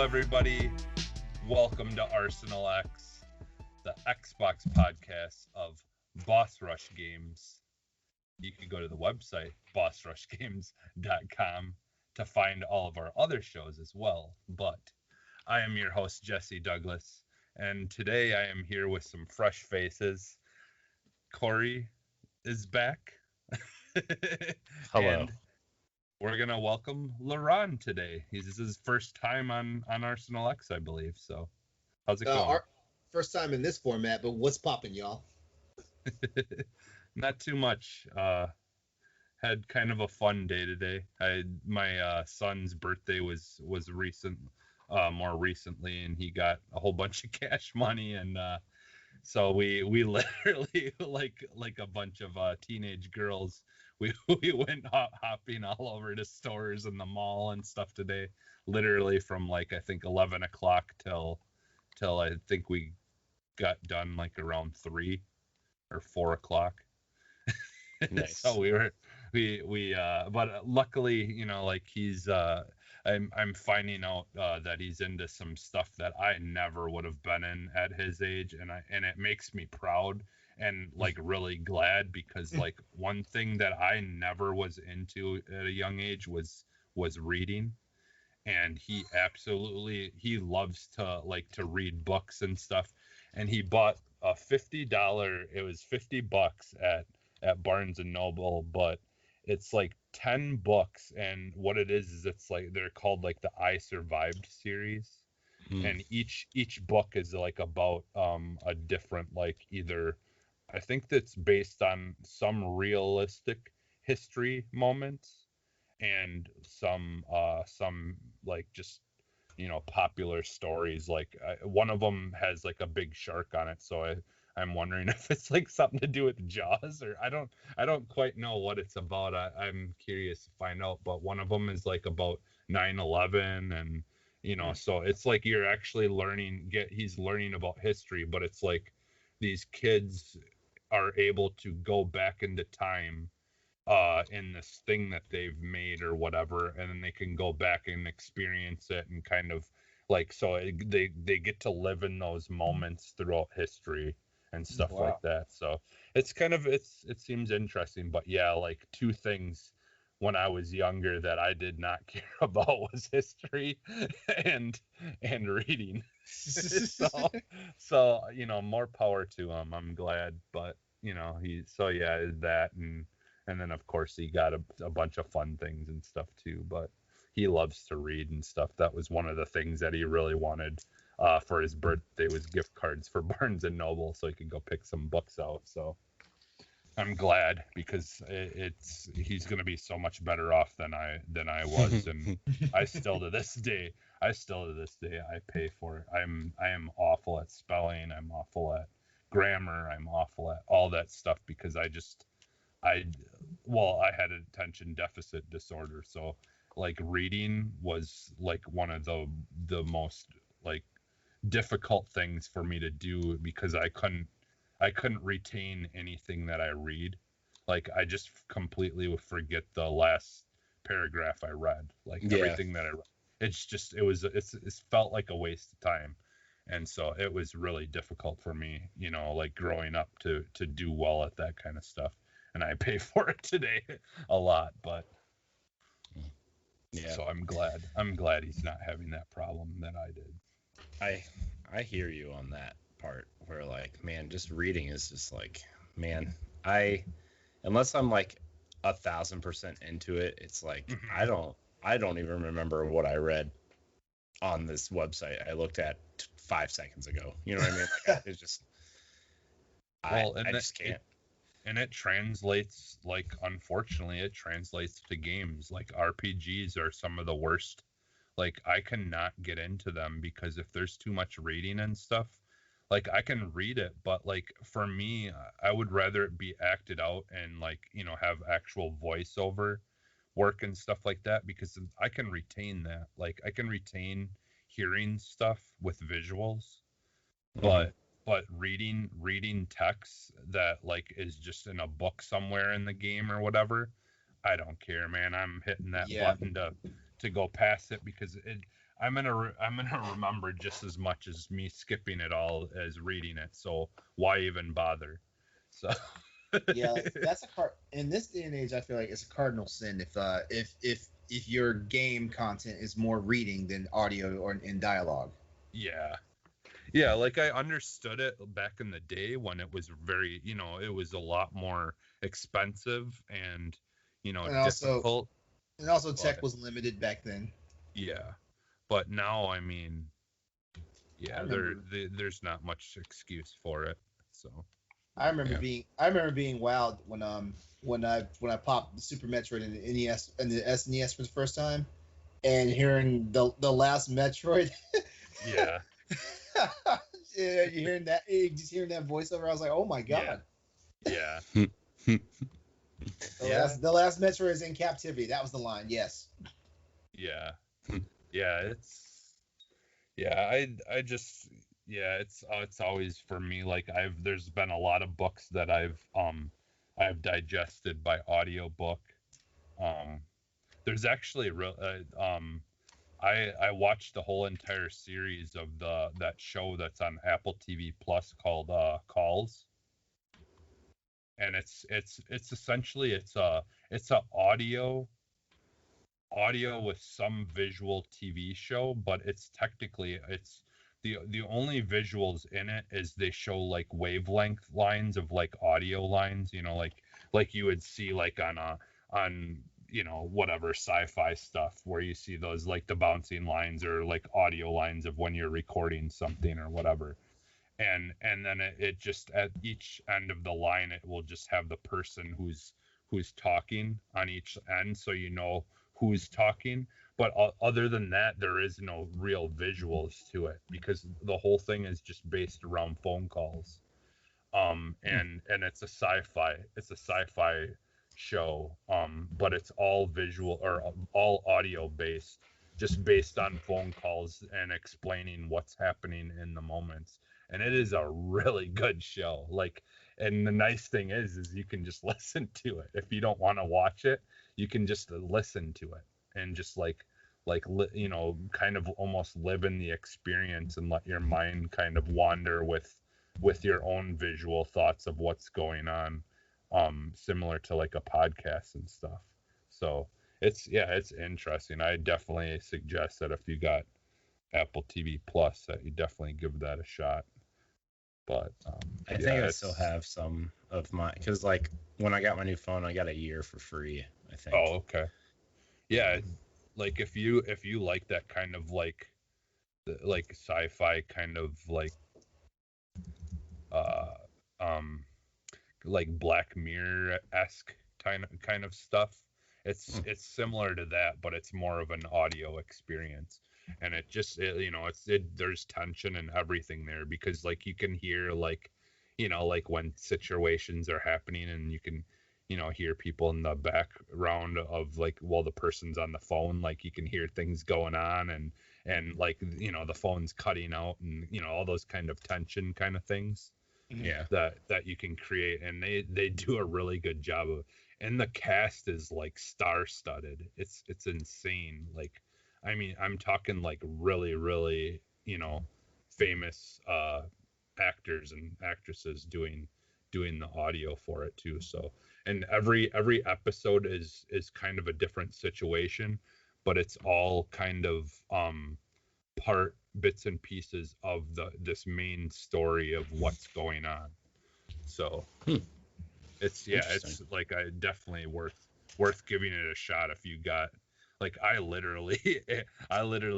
everybody. Welcome to Arsenal X, the Xbox podcast of Boss Rush Games. You can go to the website, bossrushgames.com, to find all of our other shows as well. But I am your host, Jesse Douglas, and today I am here with some fresh faces. Corey is back. Hello. And we're going to welcome LeRon today. This is his first time on Arsenal X, I believe. So, how's it going? First time in this format, but what's popping, y'all? Not too much. Had kind of a fun day today. My son's birthday was more recently, and he got a whole bunch of cash money, and so we literally like a bunch of teenage girls. We went hopping all over to stores in the mall and stuff today, literally from I think 11 o'clock till I think we got done around 3 or 4 o'clock. Nice. So but luckily, he's I'm finding out that he's into some stuff that I never would have been in at his age, and it makes me proud and really glad, because one thing that I never was into at a young age was reading, and he loves to read books and stuff, and he bought a $50, it was $50 at Barnes and Noble, but it's 10 books, and what it is it's they're called the I Survived series. And each book is about a different either, I think that's based on some realistic history moments and some just popular stories. One of them has a big shark on it, so I'm wondering if it's something to do with Jaws, or I don't quite know what it's about. I'm curious to find out, but one of them is about 9/11, and so it's you're actually he's learning about history, but it's these kids are able to go back into time in this thing that they've made or whatever, and then they can go back and experience it, and kind of they get to live in those moments throughout history and stuff like that. So it's it seems interesting. But yeah, two things when I was younger that I did not care about was history and reading. so more power to him. I'm glad. But that, and then of course he got a bunch of fun things and stuff too. But he loves to read and stuff. That was one of the things that he really wanted for his birthday, was gift cards for Barnes and Noble, so he could go pick some books out. So I'm glad, because he's going to be so much better off than I was, and I still to this day I pay for it. I am awful at spelling. I'm awful at grammar. I'm awful at all that stuff, because I had attention deficit disorder, so reading was one of the most difficult things for me to do, because I couldn't retain anything that I read. I just completely would forget the last paragraph I read. Everything that I read, it felt like a waste of time. And so it was really difficult for me, growing up to do well at that kind of stuff. And I pay for it today a lot, but so I'm glad he's not having that problem that I did. I hear you on that part, where man, just reading is just unless I'm 1,000% into it, it's I don't even remember what I read on this website I looked at 5 seconds ago. You know what I mean? It's just I just can't. And it translates, unfortunately, it translates to games. RPGs are some of the worst. I cannot get into them, because if there's too much reading and stuff, I can read it, but for me, I would rather it be acted out and have actual voiceover work and stuff like that, because I can retain that. I can retain hearing stuff with visuals, but reading text that is just in a book somewhere in the game or whatever, I don't care, man. I'm hitting that button to go past it, because I'm gonna remember just as much as me skipping it all as reading it. So why even bother? So Yeah, like that's a card in this day and age. I feel like it's a cardinal sin if your game content is more reading than audio or in dialogue. yeah, yeah. Like I understood it back in the day when it was very, it was a lot more expensive and And also, difficult. tech But was limited back then. yeah, but now I mean, I yeah, remember there's not much excuse for it. So yeah, I remember being wild when I popped the Super Metroid in the NES and the SNES for the first time and hearing the last Metroid. yeah, Yeah, just hearing that voiceover, I was like, oh my yeah, god. yeah, The yeah, last Metroid is in captivity. That was the line. Yes. yeah, yeah. Yeah, I just yeah, it's always for me like there's been a lot of books that I've digested by audiobook. Um there's actually real I watched the whole entire series of that show that's on Apple TV Plus called Calls, and it's essentially it's a audio with some visual TV show, but it's the only visuals in it is they show like wavelength lines of like audio lines, like you would see like on whatever sci-fi stuff where you see those like the bouncing lines or like audio lines of when you're recording something or whatever. And then it just at each end of the line it will just have the person who's talking on each end, so who's talking. But other than that, there is no real visuals to it because the whole thing is just based around phone calls. And it's a sci-fi show, but it's all visual or all audio based, just based on phone calls and explaining what's happening in the moments. And it is a really good show. Like, and the nice thing is you can just listen to it. If you don't want to watch it, you can just listen to it and just kind of almost live in the experience and let your mind kind of wander with your own visual thoughts of what's going on, similar to like a podcast and stuff. So it's interesting. I definitely suggest that if you got Apple TV Plus, that you definitely give that a shot. But I think I still have some of my, because like when I got my new phone, I got a year for free, I think. Oh, okay. Yeah, like if you like that kind of like sci-fi kind of uh um like Black Mirror esque kind of stuff. It's similar to that, but it's more of an audio experience, and there's tension and everything there because like you can hear like when situations are happening, and you can hear people in the background of like while the person's on the phone, like you can hear things going on, and like the phone's cutting out, and all those kind of tension kind of things Yeah. that you can create, and they do a really good job of. And the cast is like star-studded. It's insane. Like, I mean, I'm talking like really really famous actors and actresses doing the audio for it too. So, and every episode is kind of a different situation, but it's all kind of part bits and pieces of this main story of what's going on. So it's like I definitely worth giving it a shot if you got like I literally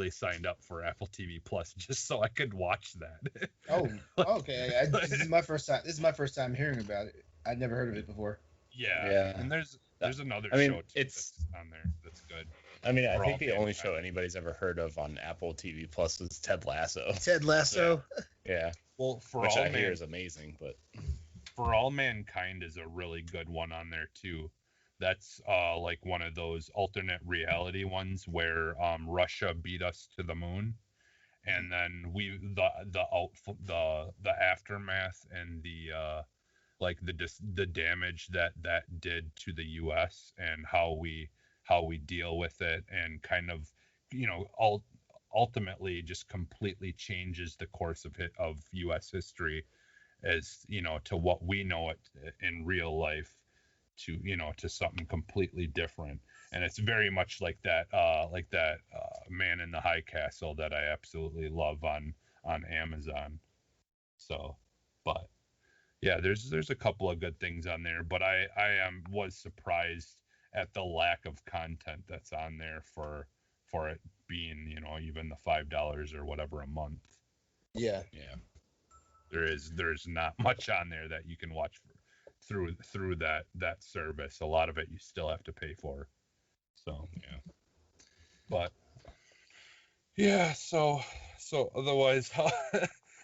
signed up for Apple TV Plus just so I could watch that. Oh, okay. This is my first time. This is my first time hearing about it. I'd never heard of it before. Yeah. And there's another show too that's on there that's good. I mean, I think the only show anybody's ever heard of on Apple TV Plus is Ted Lasso. Ted Lasso. Yeah. Well, which I hear is amazing, but For All Mankind is a really good one on there too. That's like one of those alternate reality ones where Russia beat us to the moon, and then the aftermath and the damage that did to the U.S. and how we deal with it, and kind of ultimately just completely changes the course of U.S. history, as to what we know it in real life, to to something completely different. And it's very much like that Man in the High Castle that I absolutely love on Amazon. So, but yeah, there's a couple of good things on there, but I was surprised at the lack of content that's on there for it being even the $5 or whatever a month. Yeah. There's not much on there that you can watch through that service. A lot of it you still have to pay for. So Yeah. But yeah, so otherwise, how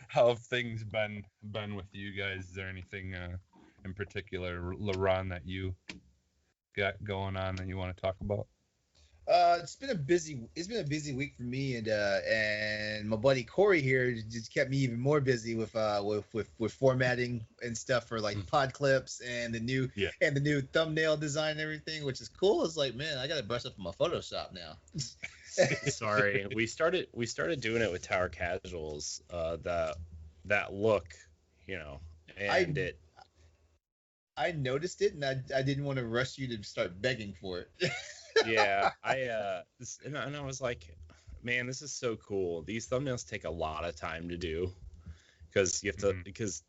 have things been with you guys? Is there anything in particular, LeRon, that you got going on that you want to talk about? It's been a busy week for me, and my buddy Corey here just kept me even more busy with formatting and stuff for like pod clips and the new thumbnail design and everything, which is cool. It's like, man, I gotta brush up on my Photoshop now. Sorry, we started doing it with Tower Casuals. That look, and I noticed it, and I didn't want to rush you to start begging for it. Yeah, and I was like, man, this is so cool. These thumbnails take a lot of time to do because you have to because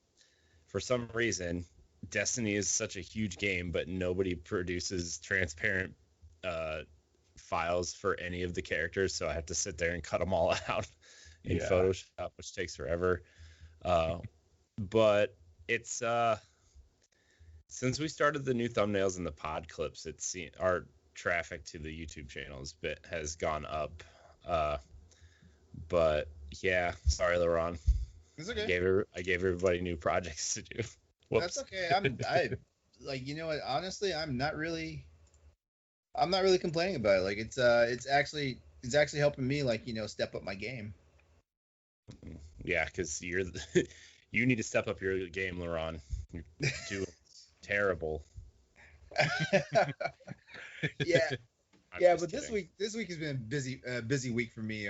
for some reason Destiny is such a huge game, but nobody produces transparent files for any of the characters, so I have to sit there and cut them all out in Photoshop, which takes forever. But it's since we started the new thumbnails and the pod clips, our traffic to the YouTube channel has gone up. But yeah, sorry, LeRon. It's okay. I gave everybody new projects to do. Whoops. That's okay. I like, you know what? Honestly, I'm not really complaining about it. Like it's actually helping me, like, step up my game. Yeah, because you need to step up your game, LeRon. You're doing terrible. Yeah. Yeah, but kidding. This week has been a busy week for me.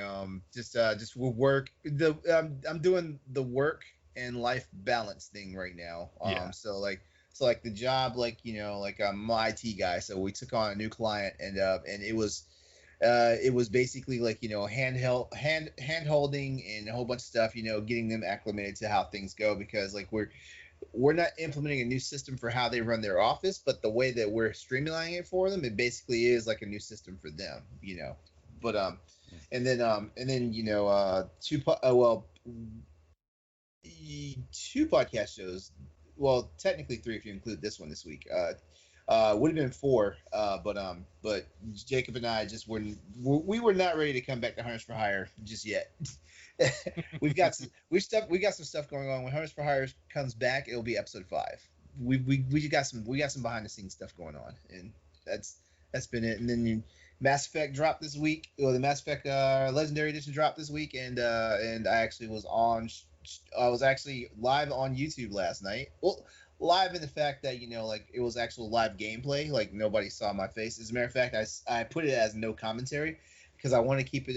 Just with work. I'm doing the work and life balance thing right now. So like the job, like, I'm an IT guy, so we took on a new client, and it was basically like, hand holding and a whole bunch of stuff, getting them acclimated to how things go, because like we're not implementing a new system for how they run their office, but the way that we're streamlining it for them, it basically is like a new system for them, But and then two podcast shows. Well, technically three if you include this one this week. Would have been four, but Jacob and I we were not ready to come back to Hunters for Hire just yet. we got some stuff going on. When Hunters for Hire comes back, it'll be episode 5. We got some behind the scenes stuff going on, and that's been it. And then Mass Effect dropped this week. Well, the Mass Effect Legendary Edition dropped this week, and I actually was actually live on YouTube last night. Well, live in the fact that like it was actual live gameplay. Like nobody saw my face. As a matter of fact, I put it as no commentary, because I want to keep it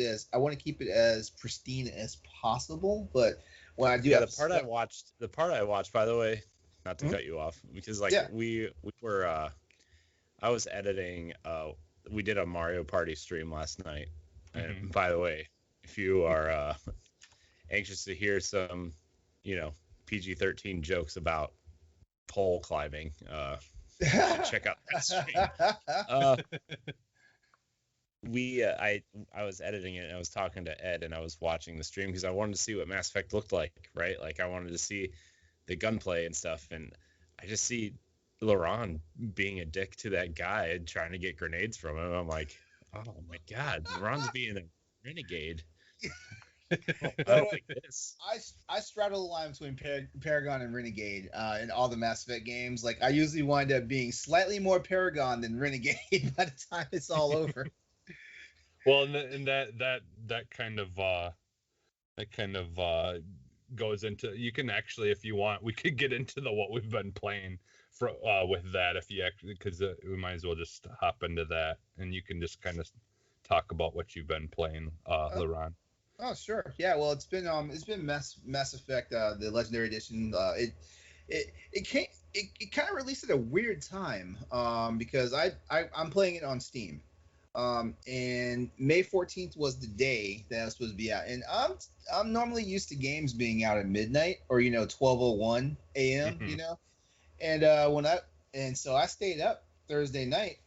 as pristine as possible. But when I do, the part I watched, by the way, not to cut you off, because we were, I was editing. We did a Mario Party stream last night, and by the way, if you are anxious to hear some, PG-13 jokes about pole climbing, check out that stream. I was editing it, and I was talking to Ed, and I was watching the stream because I wanted to see what Mass Effect looked like, right? Like I wanted to see the gunplay and stuff, and I just see LeRon being a dick to that guy and trying to get grenades from him. I'm like, oh my god, LeRon's being a renegade. I don't like this. I straddle the line between Paragon and Renegade in all the Mass Effect games. Like I usually wind up being slightly more Paragon than Renegade by the time it's all over. Well, and that kind of goes into, you can actually, if you want, we could get into what we've been playing for with that, if you actually, because we might as well just hop into that, and you can just kind of talk about what you've been playing, LeRon. Oh, sure. Yeah. Well, it's been Mass Effect, the Legendary Edition. It kind of released at a weird time. Because I'm playing it on Steam. And May 14th was the day that it was supposed to be out, and I'm normally used to games being out at midnight or 12:01 a.m. Mm-hmm. And so I stayed up Thursday night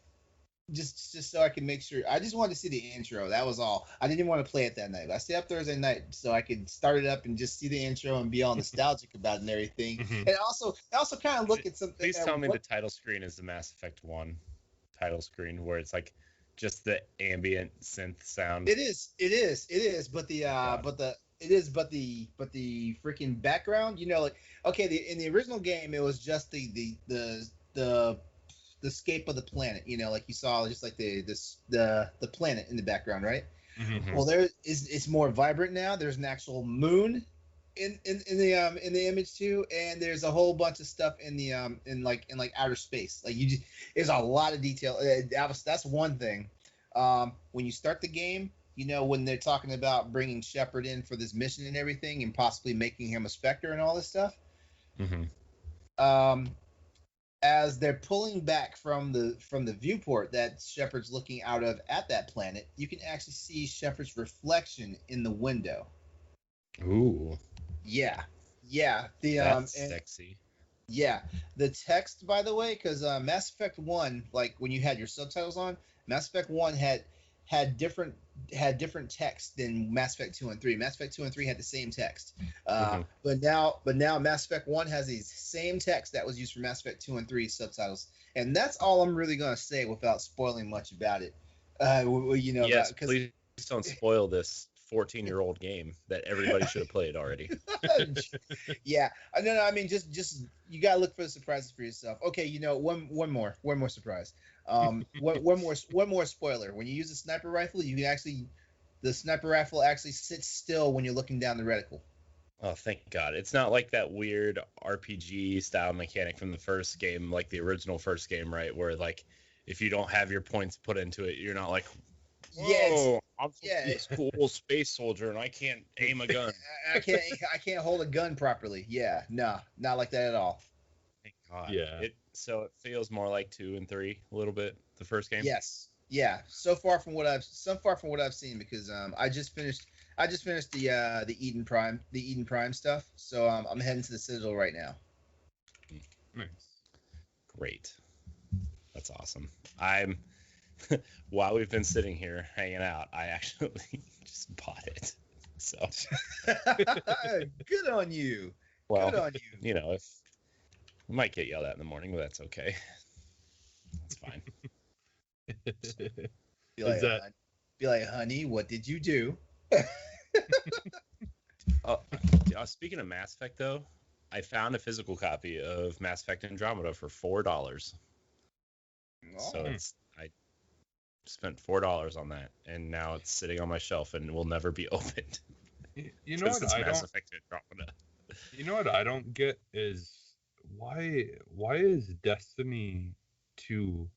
just so I could make sure. I just wanted to see the intro. That was all. I didn't even want to play it that night. I stayed up Thursday night so I could start it up and just see the intro and be all nostalgic about it and everything. Mm-hmm. And also kind of look at something. Please tell me the title screen is the Mass Effect 1 title screen where it's like just the ambient synth sound. It is. But the freaking background, like, okay, in the original game it was just the scape of the planet, like you saw just like the planet in the background, right? Mm-hmm. Well, it's more vibrant now. There's an actual moon in the image too, and there's a whole bunch of stuff in the in outer space. Like there's a lot of detail. That's one thing. When you start the game, when they're talking about bringing Shepard in for this mission and everything, and possibly making him a Spectre and all this stuff. Mm-hmm. As they're pulling back from the viewport that Shepard's looking out of at that planet, you can actually see Shepard's reflection in the window. Ooh. Yeah. That's sexy. Yeah. The text, by the way, because Mass Effect 1, like when you had your subtitles on, Mass Effect 1 had different text than Mass Effect 2 and 3. Mass Effect 2 and 3 had the same text. But now Mass Effect 1 has these same text that was used for Mass Effect 2 and 3 subtitles. And that's all I'm really going to say without spoiling much about it. Yes, please don't spoil this 14-year-old game that everybody should have played already. Yeah. No, I mean, just you gotta look for the surprises for yourself. Okay, one more surprise. One more spoiler. When you use a sniper rifle, the sniper rifle actually sits still when you're looking down the reticle. Oh, thank God. It's not like that weird RPG style mechanic from the first game, like the original first game, right? Where like if you don't have your points put into it, you're not like, whoa, I'm this cool space soldier and I can't aim a gun. I can't hold a gun properly. Yeah, no, not like that at all. Thank God. Yeah. So it feels more like 2 and 3 a little bit, the first game. Yes. Yeah. So far from what I've seen, because I just finished the Eden Prime stuff. So I'm heading to the Citadel right now. Nice. Great. That's awesome. While we've been sitting here hanging out, I actually just bought it. So good on you. Well, good on you. If we might get yelled at in the morning, but that's okay. That's fine. Be like, honey, what did you do? Speaking of Mass Effect, though, I found a physical copy of Mass Effect Andromeda for $4. Oh. So I spent $4 on that, and now it's sitting on my shelf and will never be opened. You know what I don't get is why is Destiny 2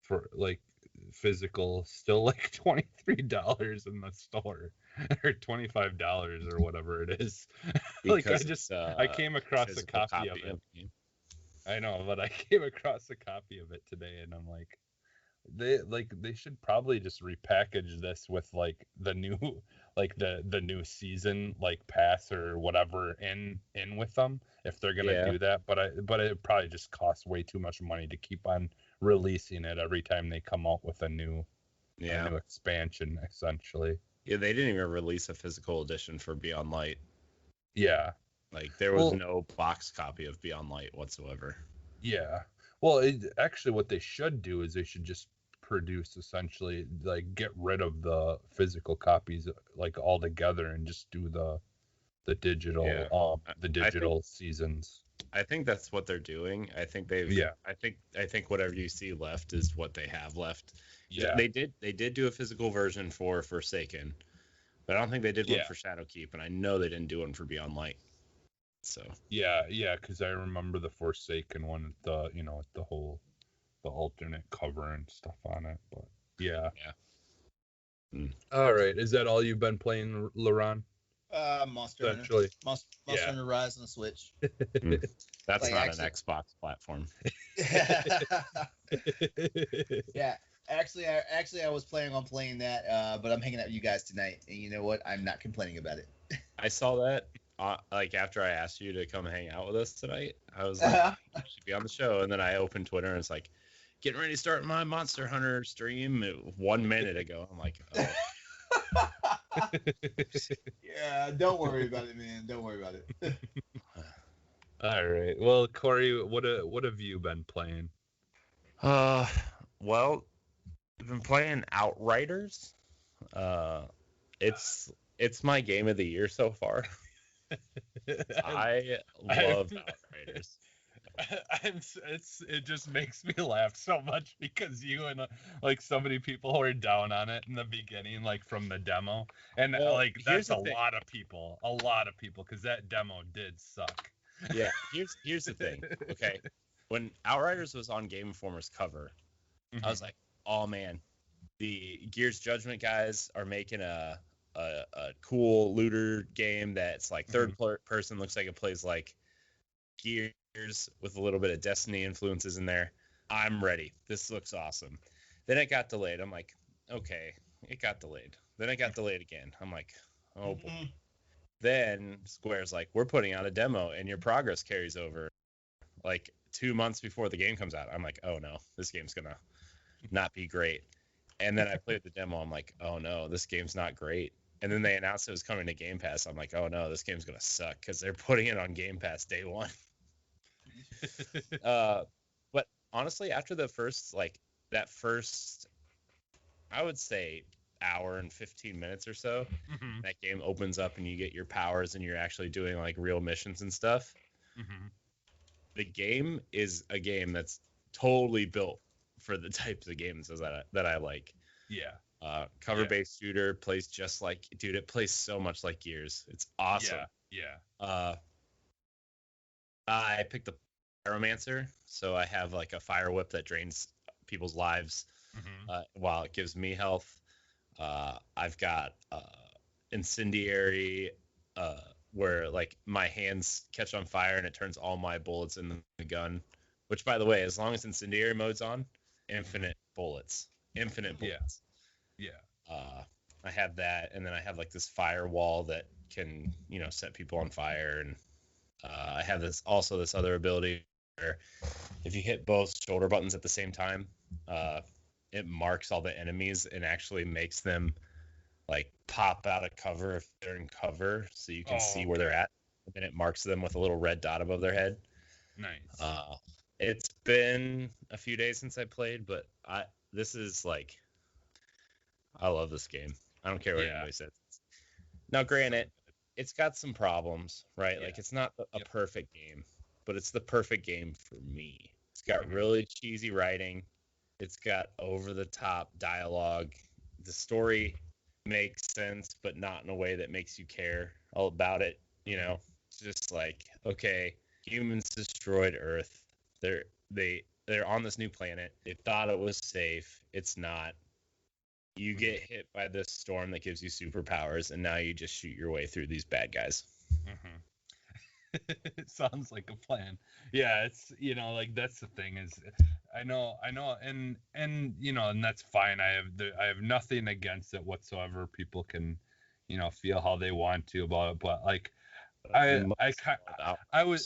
for like physical still like $23 in the store or $25 or whatever it is. Like I came across a copy of it. I know, but I came across a copy of it today and I'm like, they should probably just repackage this with like the new the new season like pass or whatever in with them if they're gonna do that. But it probably just costs way too much money to keep on releasing it every time they come out with a new expansion essentially. Yeah, they didn't even release a physical edition for Beyond Light. Yeah, like there was no box copy of Beyond Light whatsoever. Yeah. Well, actually, what they should do is they should just produce essentially like get rid of the physical copies like altogether and just do the digital seasons. I think that's what they're doing. I think I think whatever you see left is what they have left. Yeah. They did do a physical version for Forsaken, but I don't think they did one for Shadowkeep, and I know they didn't do one for Beyond Light. So yeah, because I remember the Forsaken one, the whole the alternate cover and stuff on it. But yeah. All right, is that all you've been playing, LeRon? Monster Hunter. Essentially, Monster Yeah. Hunter Rise on the Switch. That's Like, not actually- an Xbox platform. Yeah, actually, I was planning on playing that, but I'm hanging out with you guys tonight, and you know what? I'm not complaining about it. I saw that like after I asked you to come hang out with us tonight. I was like, you should be on the show, and then I opened Twitter and it's like, getting ready to start my Monster Hunter stream 1 minute ago. I'm like, oh. Yeah, don't worry about it, man. Don't worry about it. All right. Well, Corey, what have you been playing? Well, I've been playing Outriders. It's my game of the year so far. I love Outriders. It just makes me laugh so much because you and like so many people were down on it in the beginning, like from the demo, and Well, like here's that's the thing. a lot of people, because that demo did suck. Yeah, here's the thing. Okay, when Outriders was on Game Informer's cover, I was like, oh man, the Gears Judgment guys are making a cool looter game that's like third person, looks like it plays like Gears with a little bit of Destiny influences in there. I'm ready. This looks awesome. Then it got delayed. I'm like, okay, it got delayed. Then it got delayed again. I'm like, oh boy. Then Square's like, we're putting out a demo and your progress carries over like 2 months before the game comes out. I'm like, oh no, this game's gonna not be great. And then I played the demo. I'm like, oh no, this game's not great. And then they announced it was coming to Game Pass. I'm like, oh no, this game's gonna suck because they're putting it on Game Pass day one. But honestly, after the first I would say hour and 15 minutes or so, that game opens up and you get your powers and you're actually doing like real missions and stuff. The game is a game that's totally built for the types of games that I like. Yeah. Cover-based shooter, plays just like, dude, it plays so much like Gears. It's awesome. Yeah. I picked the Pyromancer, so I have like a fire whip that drains people's lives while it gives me health. I've got Incendiary, where like my hands catch on fire and it turns all my bullets in the gun. Which, by the way, as long as Incendiary mode's on, infinite bullets. Yeah. I have that, and then I have like this firewall that can, set people on fire, and I have this other ability where if you hit both shoulder buttons at the same time, it marks all the enemies and actually makes them like pop out of cover if they're in cover, so you can see where they're at. And then it marks them with a little red dot above their head. Nice. It's been a few days since I played, but this is like, I love this game. I don't care what anybody says. Now, granted, it's got some problems, right? Like, it's not a perfect game, but it's the perfect game for me. It's got really cheesy writing. It's got over-the-top dialogue. The story makes sense, but not in a way that makes you care all about it. It's just like, okay, humans destroyed Earth. They're on this new planet. They thought it was safe. It's not. You get hit by this storm that gives you superpowers, and now you just shoot your way through these bad guys. It sounds like a plan. Yeah, it's like that's the thing is, I know, and and that's fine. I have nothing against it whatsoever. People can, feel how they want to about it, but like, I was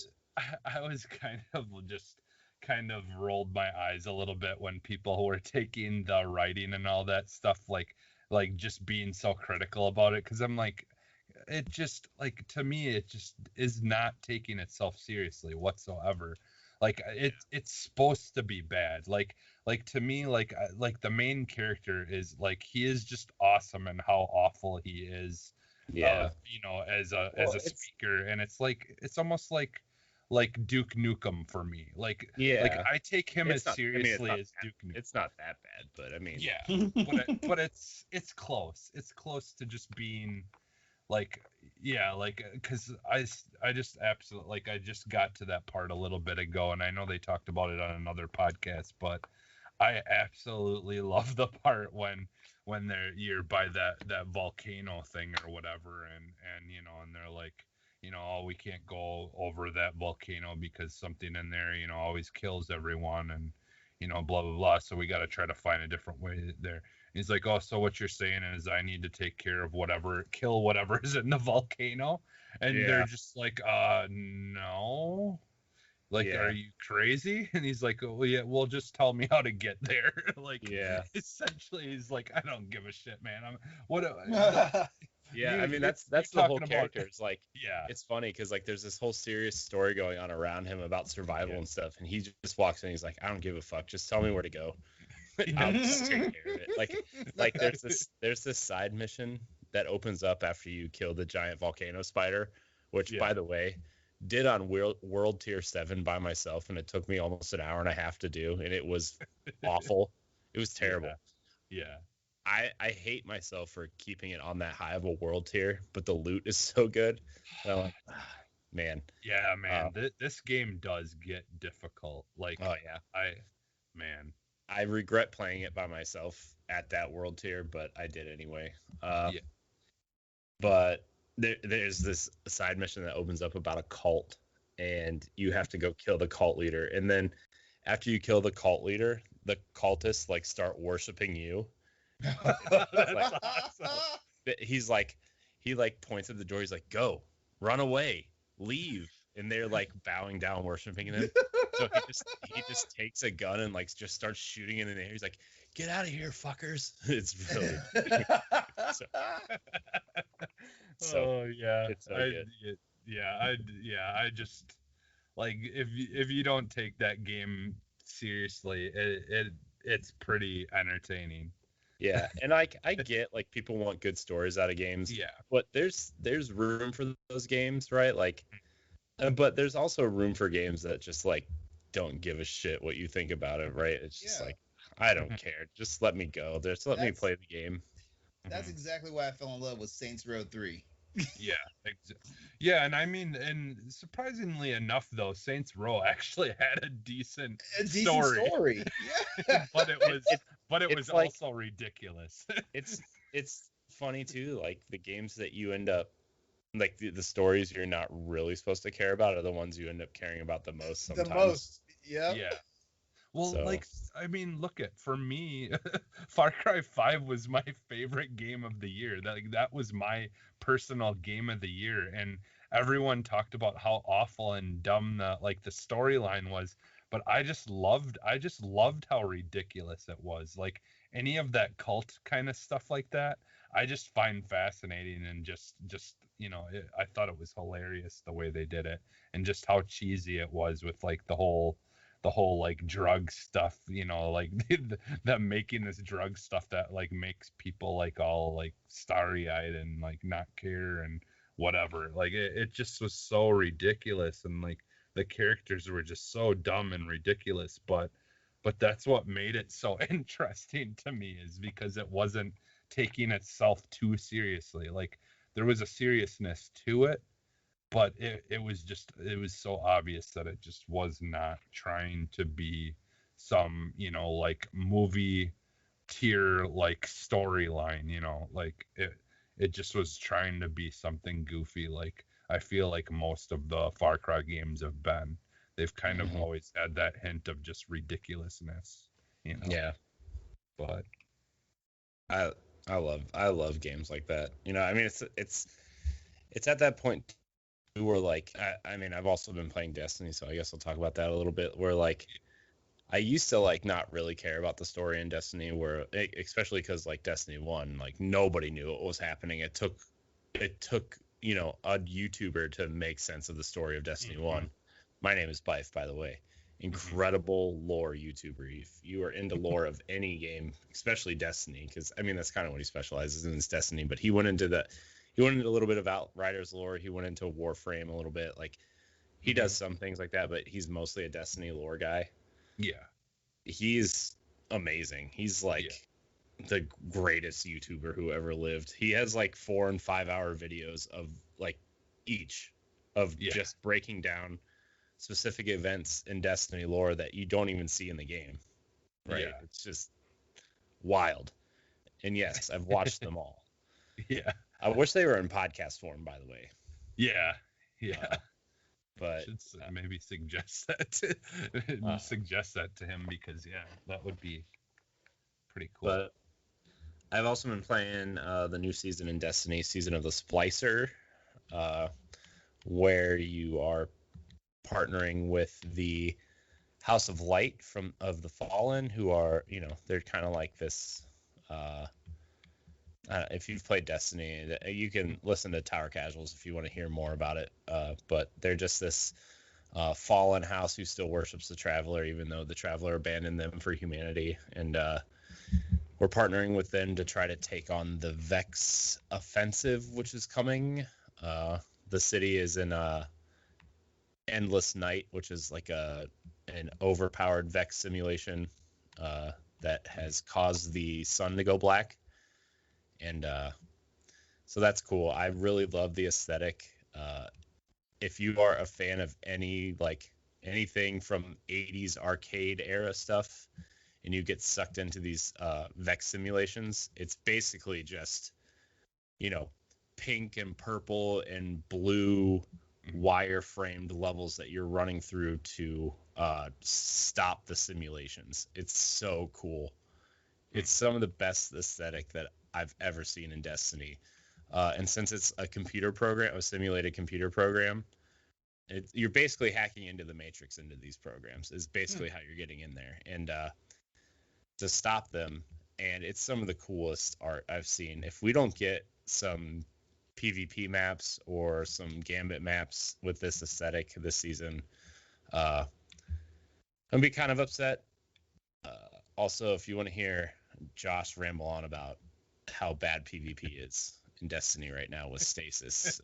kind of rolled my eyes a little bit when people were taking the writing and all that stuff, like just being so critical about it, because I'm like, it just, like, to me, it just is not taking itself seriously whatsoever. Like, it's supposed to be bad. Like to me, like the main character is like, he is just awesome and how awful he is. As a speaker, and it's like, it's almost like Duke Nukem for me. Like I take him as seriously as Duke Nukem. It's not that bad, but I mean, but it's close. It's close to just being like, because I just absolutely, like, I just got to that part a little bit ago, and I know they talked about it on another podcast, but I absolutely love the part when you're by that volcano thing or whatever, and and they're like, oh, we can't go over that volcano because something in there, always kills everyone, and blah blah blah. So we got to try to find a different way there. He's like, oh, so what you're saying is I need to take care of kill whatever is in the volcano, and they're Yeah. just like, no. Like, Yeah. are you crazy? And he's like, oh yeah, well, just tell me how to get there. Like, Yeah. essentially, he's like, I don't give a shit, man. What? Yeah, You, I mean you're that's the whole talking about, character. It's like yeah, it's funny because like there's this whole serious story going on around him about survival yeah, and stuff, and he just walks in. He's like, I don't give a fuck. Just tell me where to go. I'll yeah, just take care of it. Like there's this side mission that opens up after you kill the giant volcano spider, which yeah. by the way, did on world tier 7 by myself, and it took me almost an hour and a half to do, and it was awful. It was terrible. Yeah. I hate myself for keeping it on that high of a world tier, but the loot is so good. And I'm like, man. Yeah, man. This game does get difficult. Like, Oh yeah. Man. I regret playing it by myself at that world tier, but I did anyway. Yeah. But there's this side mission that opens up about a cult, and you have to go kill the cult leader. And then after you kill the cult leader, the cultists like start worshiping you. That's awesome. He's like, he like points at the door. He's like, go, run away, leave. And they're like bowing down, worshiping him. So he just takes a gun and like just starts shooting in the air. He's like, get out of here, fuckers. It's really so Oh yeah. it's so good. I just like if you don't take that game seriously, it's pretty entertaining. Yeah, and I get like people want good stories out of games. Yeah. But there's room for those games, right? Like, but there's also room for games that just like don't give a shit what you think about it, right? It's just like, I don't care. Just let me go. Just let me play the game. That's exactly why I fell in love with Saints Row 3. Yeah, yeah, and I mean, and surprisingly enough, though, Saints Row actually had a decent story. Yeah, but it was like, also ridiculous. it's funny too, like the games that you end up like the stories you're not really supposed to care about are the ones you end up caring about the most sometimes. The most, yeah. Yeah. Well, So- like, I mean, look at, for me, Far Cry 5 was my favorite game of the year. That was my personal game of the year, and everyone talked about how awful and dumb the storyline was, but I just loved how ridiculous it was. Like, any of that cult kind of stuff like that, I just find fascinating, and just I thought it was hilarious the way they did it, and just how cheesy it was with like the whole like drug stuff, like them making this drug stuff that like makes people like all like starry-eyed and like not care and whatever. Like it just was so ridiculous, and like the characters were just so dumb and ridiculous, but that's what made it so interesting to me, is because it wasn't taking itself too seriously. Like, there was a seriousness to it, but it was so obvious that it just was not trying to be some like movie tier like storyline, like it just was trying to be something goofy, like I feel like most of the Far Cry games have been. They've kind of always had that hint of just ridiculousness, Yeah. But I love games like that. I mean, it's at that point where like I mean, I've also been playing Destiny, so I guess I'll talk about that a little bit. Where like I used to like not really care about the story in Destiny, where especially because like Destiny 1, like nobody knew what was happening. It took a YouTuber to make sense of the story of Destiny 1. My name is Bife, by the way. Incredible lore YouTuber. If you are into lore of any game, especially Destiny, because I mean that's kind of what he specializes in, is Destiny. But he went into a little bit of Outriders lore. He went into Warframe a little bit. Like, he does some things like that, but he's mostly a Destiny lore guy. yeah, He's amazing. He's like the greatest YouTuber who ever lived. He has like 4 and 5 hour videos of like each of just breaking down specific events in Destiny lore that you don't even see in the game. right? Yeah. It's just wild. And yes, I've watched them all. Yeah. I wish they were in podcast form, by the way. Yeah. Yeah. But Should maybe suggest that to him, because yeah, that would be pretty cool. But I've also been playing the new season in Destiny, Season of the Splicer, where you are partnering with the House of Light of the Fallen, who are, they're kind of like this. If you've played Destiny, you can listen to Tower Casuals if you want to hear more about it. But they're just this fallen house who still worships the Traveler, even though the Traveler abandoned them for humanity. And we're partnering with them to try to take on the Vex offensive, which is coming. The city is in Endless Night, which is like an overpowered Vex simulation that has caused the sun to go black. And so that's cool. I really love the aesthetic. If you are a fan of anything from 80s arcade era stuff, and you get sucked into these Vex simulations, it's basically just, pink and purple and blue wire-framed levels that you're running through to stop the simulations. It's so cool. It's some of the best aesthetic that I've ever seen in Destiny. And since it's a simulated computer program, you're basically hacking into the Matrix into these programs is basically how you're getting in there. And to stop them, and it's some of the coolest art I've seen. If we don't get some PvP maps or some Gambit maps with this aesthetic this season, I'm gonna be kind of upset. Also, if you want to hear Josh ramble on about how bad PvP is in Destiny right now with stasis,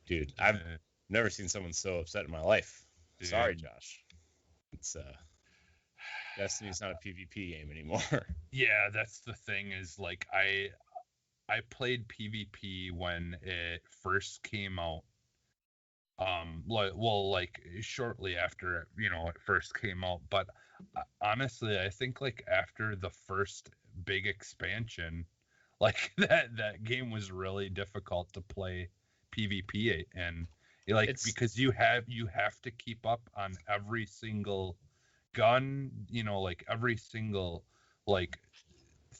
dude, I've never seen someone so upset in my life. Dude. Sorry, Josh. It's Destiny's not a PvP game anymore. Yeah, that's the thing, is like I played PvP when it first came out. Like shortly after, it first came out, but honestly, I think like after the first big expansion, like that game was really difficult to play PvP, and because you have to keep up on every single gun, like every single like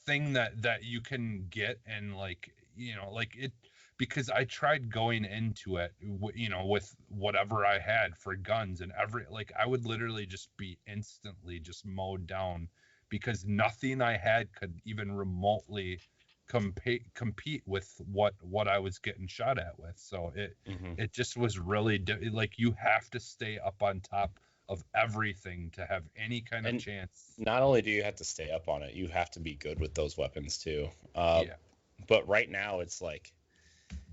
thing that you can get, and like it, because I tried going into it with whatever I had for guns, and I would literally just be instantly just mowed down, because nothing I had could even remotely compete with what I was getting shot at with. So it just was really like you have to stay up on top of everything to have any kind of chance. Not only do you have to stay up on it, you have to be good with those weapons too. But right now it's like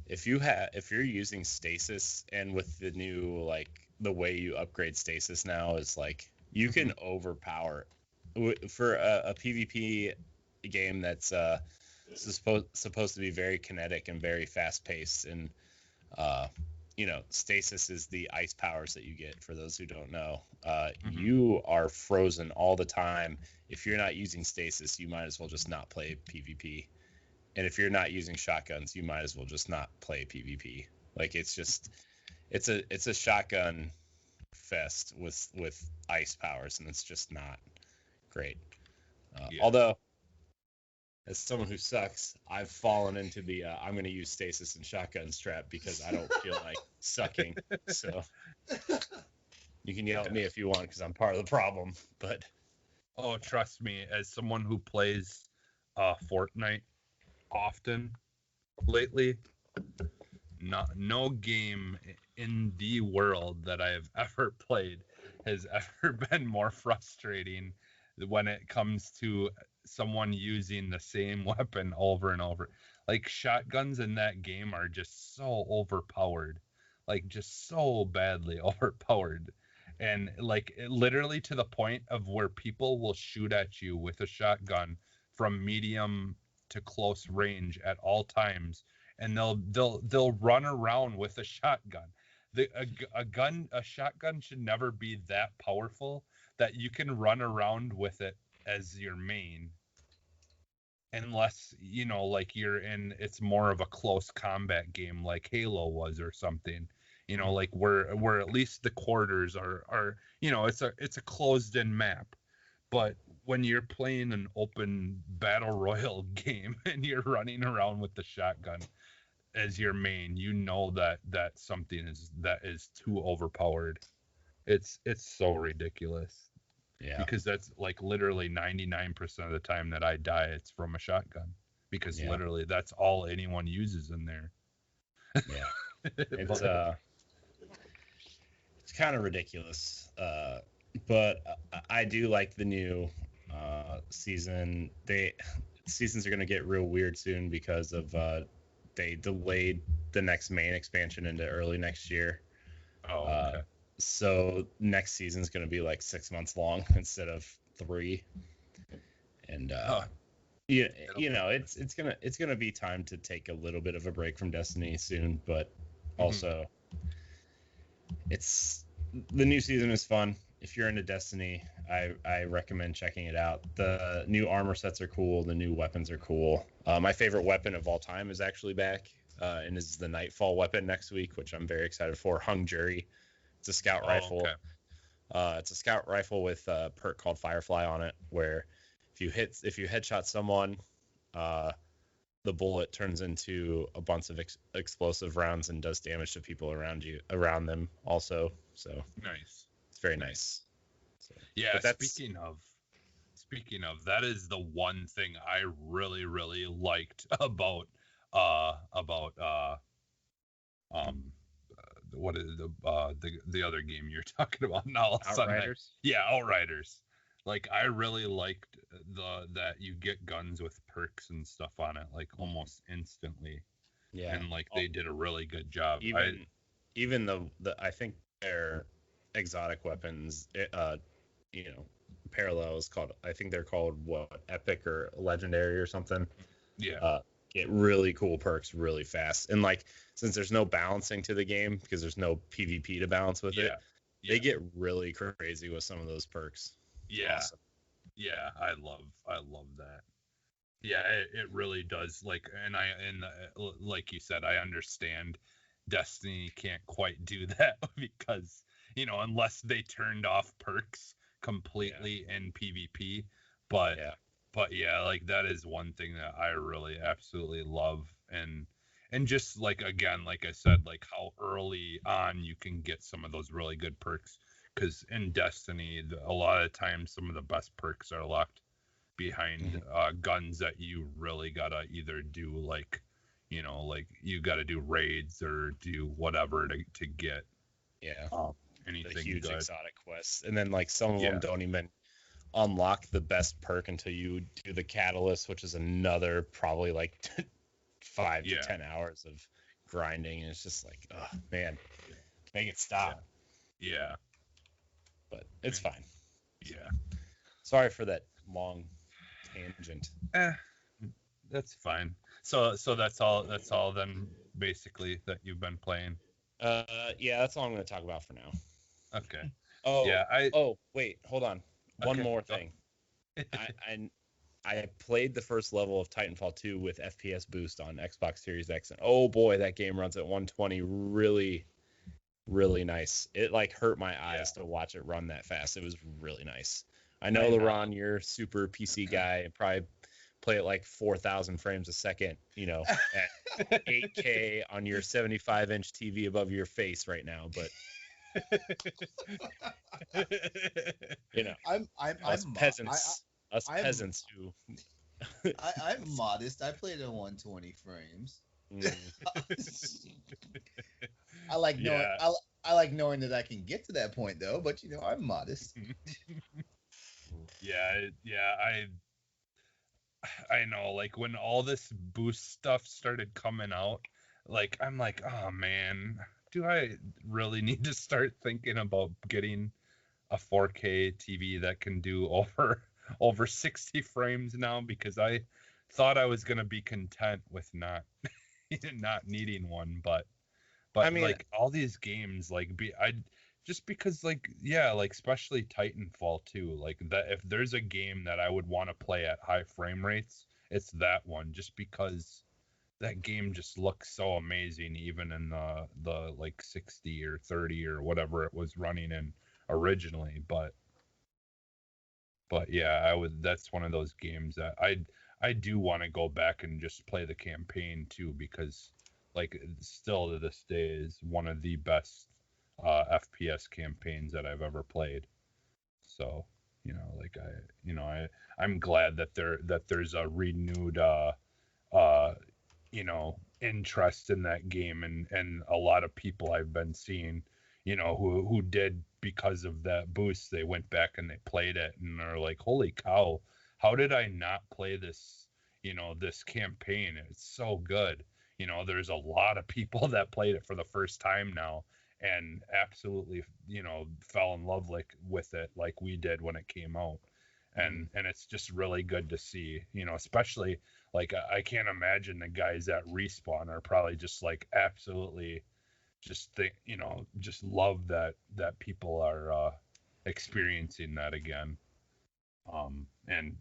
if you're using stasis, and with the new the way you upgrade stasis now is like you can overpower for a PvP game that's supposed to be very kinetic and very fast paced, and stasis is the ice powers that you get. For those who don't know, you are frozen all the time. If you're not using stasis, you might as well just not play PvP. And if you're not using shotguns, you might as well just not play PvP. Like it's a shotgun fest with ice powers, and it's just not great. Although, as someone who sucks, I've fallen into the I'm going to use stasis and shotguns trap because I don't feel like sucking. So you can yell at me if you want, because I'm part of the problem. But trust me, as someone who plays Fortnite often lately, no game in the world that I have ever played has ever been more frustrating when it comes to someone using the same weapon over and over. Like shotguns in that game are just so overpowered, like just so badly overpowered, and like literally to the point of where people will shoot at you with a shotgun from medium to close range at all times, and they'll run around with a shotgun. A shotgun should never be that powerful that you can run around with it as your main, unless like it's more of a close combat game like Halo was or something, like where at least the quarters are it's a closed in map. But when you're playing an open battle royale game and you're running around with the shotgun as your main, that something is too overpowered. It's so ridiculous. Yeah. Because that's like literally 99% of the time that I die, it's from a shotgun. Because literally that's all anyone uses in there. Yeah. It's kind of ridiculous. But I do like the new season. Seasons are going to get real weird soon because of they delayed the next main expansion into early next year. Oh, okay. So next season's going to be like 6 months long instead of 3. And it's gonna be time to take a little bit of a break from Destiny soon, but also it's the new season is fun. If you're into Destiny, I recommend checking it out. The new armor sets are cool. The new weapons are cool. My favorite weapon of all time is actually back, and is the Nightfall weapon next week, which I'm very excited for. Hung Jury. It's a scout rifle. Okay. It's a scout rifle with a perk called Firefly on it, where if you headshot someone, the bullet turns into a bunch of explosive rounds and does damage to people around them also. So nice. It's very nice. So, yeah. Speaking of, that is the one thing I really, really liked about what is the other game you're talking about now? Outriders. Yeah, Outriders. Like I really liked that you get guns with perks and stuff on it like almost instantly. Yeah. And like they did a really good job. Even the I think their exotic weapons, parallels called. I think they're called what, epic or legendary or something. Yeah. Get really cool perks really fast, and like since there's no balancing to the game because there's no PvP to balance with it, they get really crazy with some of those perks. Yeah. Awesome. Yeah, I love that. Yeah, it really does. Like, and like you said, I understand Destiny can't quite do that because, unless they turned off perks completely in PvP. But yeah, like that is one thing that I really absolutely love. And just like, again, like I said, like how early on you can get some of those really good perks. Because in Destiny, a lot of times some of the best perks are locked behind guns that you really gotta either do like you gotta do raids or do whatever to get anything the huge good. Exotic quests. And then like some of them don't even unlock the best perk until you do the catalyst, which is another probably like 5 to 10 hours of grinding, and it's just like, oh man, make it stop. Yeah. But it's fine. Yeah. Sorry for that long tangent. That's fine. So that's all then basically that you've been playing. Yeah, that's all I'm going to talk about for now. Okay. Wait, hold on. One more thing. I played the first level of Titanfall 2 with FPS boost on Xbox Series X, and oh boy, that game runs at 120 really, really nice. It like hurt my eyes to watch it run that fast. It was really nice. I know, LeRon, you're a super PC guy and probably play it like 4,000 frames a second, at 8K on your 75-inch TV above your face right now. But us peasants who I'm modest. I played at 120 frames. I like knowing. I like knowing that I can get to that point though. But I'm modest. I know. Like when all this boost stuff started coming out, like I'm like, oh man, do I really need to start thinking about getting a 4K TV that can do over 60 frames now? Because I thought I was gonna be content with not needing one, but I mean, like all these games, like just because like yeah, like especially Titanfall 2, like that if there's a game that I would want to play at high frame rates, it's that one just because that game just looks so amazing even in the like 60 or 30 or whatever it was running in originally, but yeah, I would that's one of those games that I do want to go back and just play the campaign too because like still to this day is one of the best FPS campaigns that I've ever played. So, like I'm glad that there's a renewed uh interest in that game, and a lot of people I've been seeing, who did because of that boost, they went back and they played it and are like, holy cow, how did I not play this, this campaign? It's so good. There's a lot of people that played it for the first time now and absolutely, fell in love with it like we did when it came out. And it's just really good to see, especially like I can't imagine the guys at Respawn are probably just like absolutely just think, just love that people are experiencing that again. And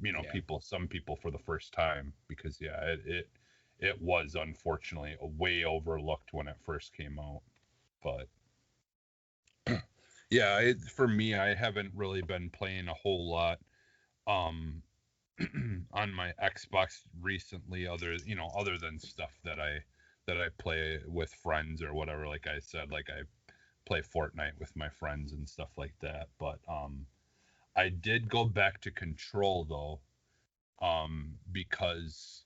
some people for the first time because yeah, it was unfortunately way overlooked when it first came out. But yeah, for me, I haven't really been playing a whole lot on my Xbox recently, other than stuff that I play with friends or whatever. Like I said, like I play Fortnite with my friends and stuff like that. But I did go back to Control though, because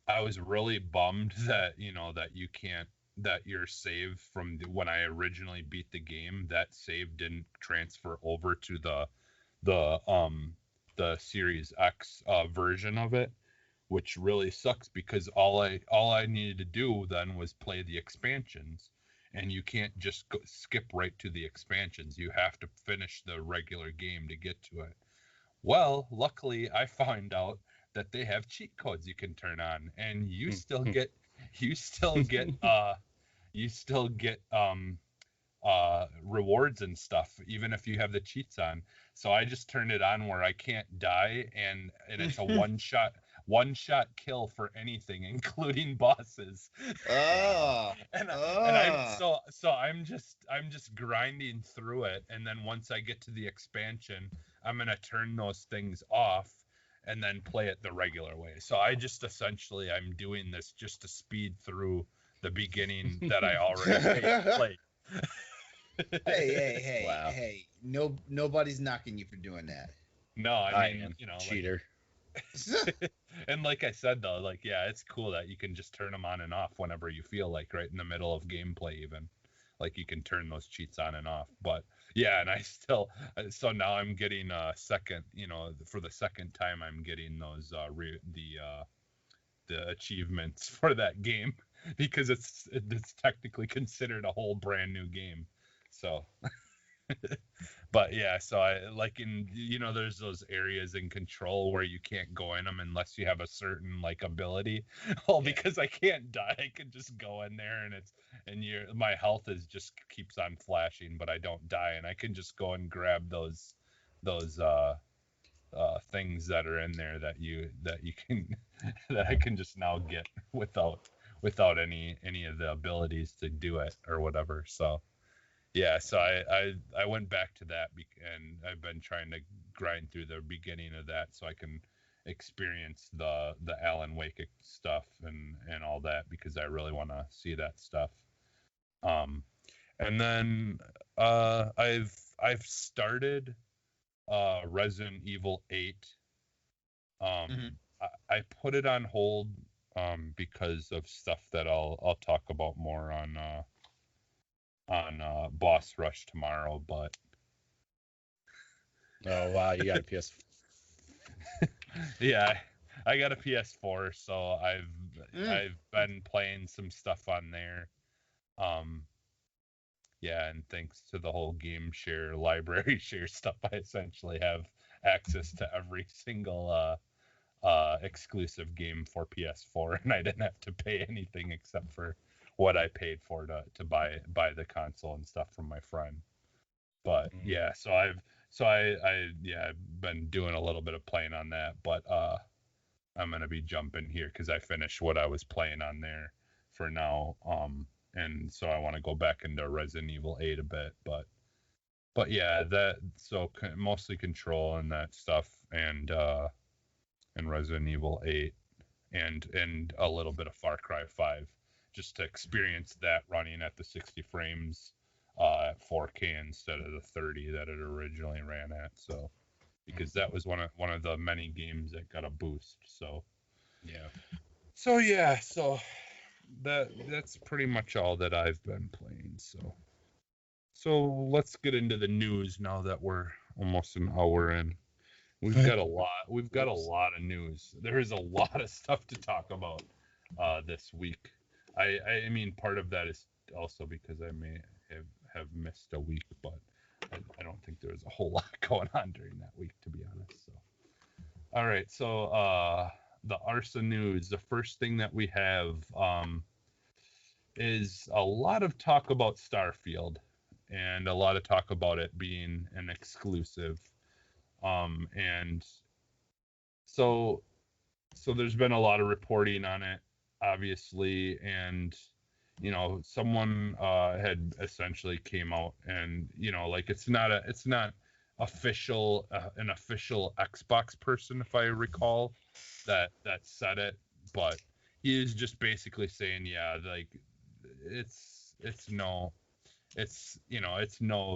I was really bummed that that you can't that your save from when I originally beat the game, that save didn't transfer over to the Series X version of it, which really sucks because all I needed to do then was play the expansions, and you can't just skip right to the expansions. You have to finish the regular game to get to it. Well, luckily I found out that they have cheat codes you can turn on, and you still get you still get rewards and stuff even if you have the cheats on. So I just turned it on where I can't die, and it's a one shot kill for anything including bosses. And I'm just grinding through it, and then once I get to the expansion I'm going to turn those things off and then play it the regular way. So I just essentially I'm doing this just to speed through the beginning that I already played. Hey, Wow. hey! No, nobody's knocking you for doing that. No, I mean, cheater. And like I said though, like yeah, it's cool that you can just turn them on and off whenever you feel like, right in the middle of gameplay even. Like you can turn those cheats on and off. But yeah, and I still so now I'm getting second, for the second time I'm getting those the achievements for that game because it's technically considered a whole brand new game. So but yeah, so I like there's those areas in Control where you can't go in them unless you have a certain like ability. Well, because I can't die, I can just go in there and my health is just keeps on flashing, but I don't die, and I can just go and grab those things that are in there that you can that I can just now get without any of the abilities to do it or whatever. So yeah, so I went back to that and I've been trying to grind through the beginning of that so I can experience the Alan Wake stuff and all that because I really want to see that stuff. And then I've started Resident Evil 8. I put it on hold because of stuff that I'll talk about more on Boss Rush tomorrow, but oh wow, you got a PS. Yeah, I got a PS4, so I've been playing some stuff on there. Yeah, and thanks to the whole game share, library share stuff, I essentially have access to every single exclusive game for PS4, and I didn't have to pay anything except for what I paid for to buy the console and stuff from my friend. But yeah, I've been doing a little bit of playing on that, but I'm gonna be jumping here because I finished what I was playing on there for now. And so I want to go back into Resident Evil 8 a bit, but yeah, mostly Control and that stuff, and Resident Evil 8, and a little bit of Far Cry 5, just to experience that running at the 60 frames at 4K instead of the 30 that it originally ran at. So because that was one of the many games that got a boost. So so that's pretty much all that I've been playing. So let's get into the news now that we're almost an hour in. We've got a lot of news. There is a lot of stuff to talk about this week. I mean, part of that is also because I may have missed a week, but I don't think there was a whole lot going on during that week, to be honest. So, all right. So the Arsa news. The first thing that we have is a lot of talk about Starfield, and a lot of talk about it being an exclusive. And so there's been a lot of reporting on it, obviously, and someone had essentially came out and like it's not official an official Xbox person, if I recall, that said it, but he is just basically saying, yeah, like it's no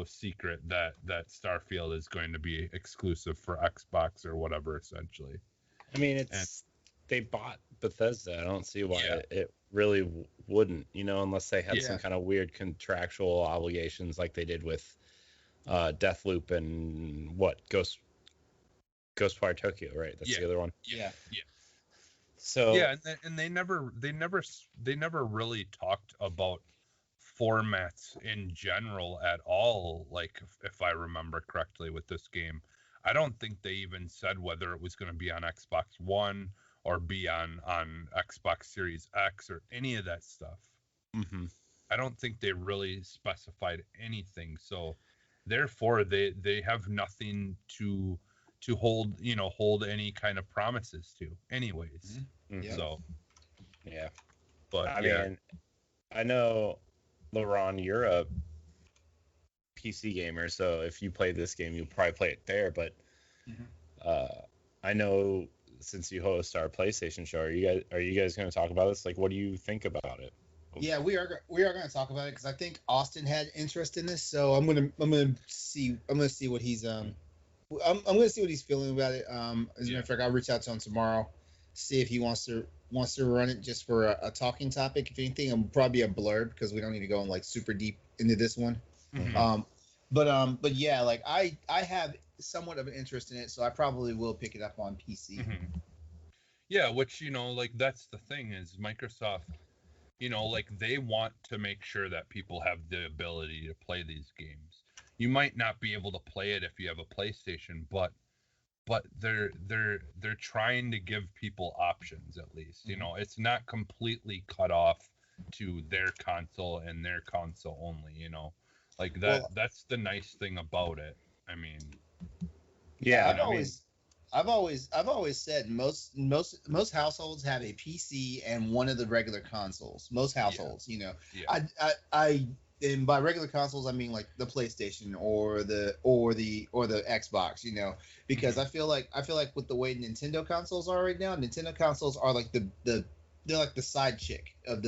secret that Starfield is going to be exclusive for Xbox or whatever, essentially. I mean, they bought Bethesda. I don't see why it really wouldn't, unless they had some kind of weird contractual obligations like they did with Deathloop and Ghostwire Tokyo, right? That's the other one. Yeah. So and they never really talked about formats in general at all. Like if I remember correctly with this game, I don't think they even said whether it was going to be on Xbox One or be on Xbox Series X or any of that stuff. Mm-hmm. I don't think they really specified anything. So therefore they have nothing to hold any kind of promises to anyways. Mm-hmm. So yeah. But I mean, I know, LeRon, you're a PC gamer, so if you play this game, you'll probably play it there. But I know, since you host our PlayStation show, are you guys going to talk about this? Like, what do you think about it? Yeah, we are going to talk about it because I think Austin had interest in this. So I'm gonna see what he's I'm gonna see what he's feeling about it. As a matter of fact, I'll reach out to him tomorrow, see if he wants to run it just for a talking topic. If anything, it'll probably be a blurb because we don't need to go in like super deep into this one. Mm-hmm. But yeah, like I have somewhat of an interest in it, so I probably will pick it up on PC. Mm-hmm. Yeah, which like that's the thing is Microsoft, like they want to make sure that people have the ability to play these games. You might not be able to play it if you have a PlayStation, but they're trying to give people options at least. It's not completely cut off to their console and their console only. Like that. Well, that's the nice thing about it. I mean, yeah. I've always said most households have a PC and one of the regular consoles. Most households, and by regular consoles I mean like the PlayStation or the Xbox, because I feel like with the way Nintendo consoles are right now, Nintendo consoles are like they're like the side chick of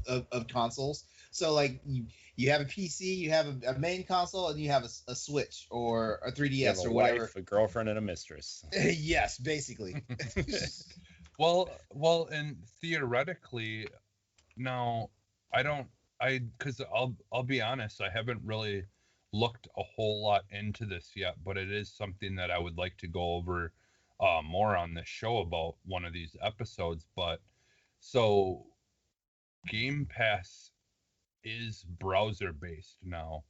of consoles. So like you have a PC, you have a main console, and you have a Switch or a 3DS or whatever. Wife, a girlfriend, and a mistress. Yes, basically. well, and theoretically, now because I'll be honest, I haven't really looked a whole lot into this yet, but it is something that I would like to go over more on this show about one of these episodes. But so Game Pass is browser based now.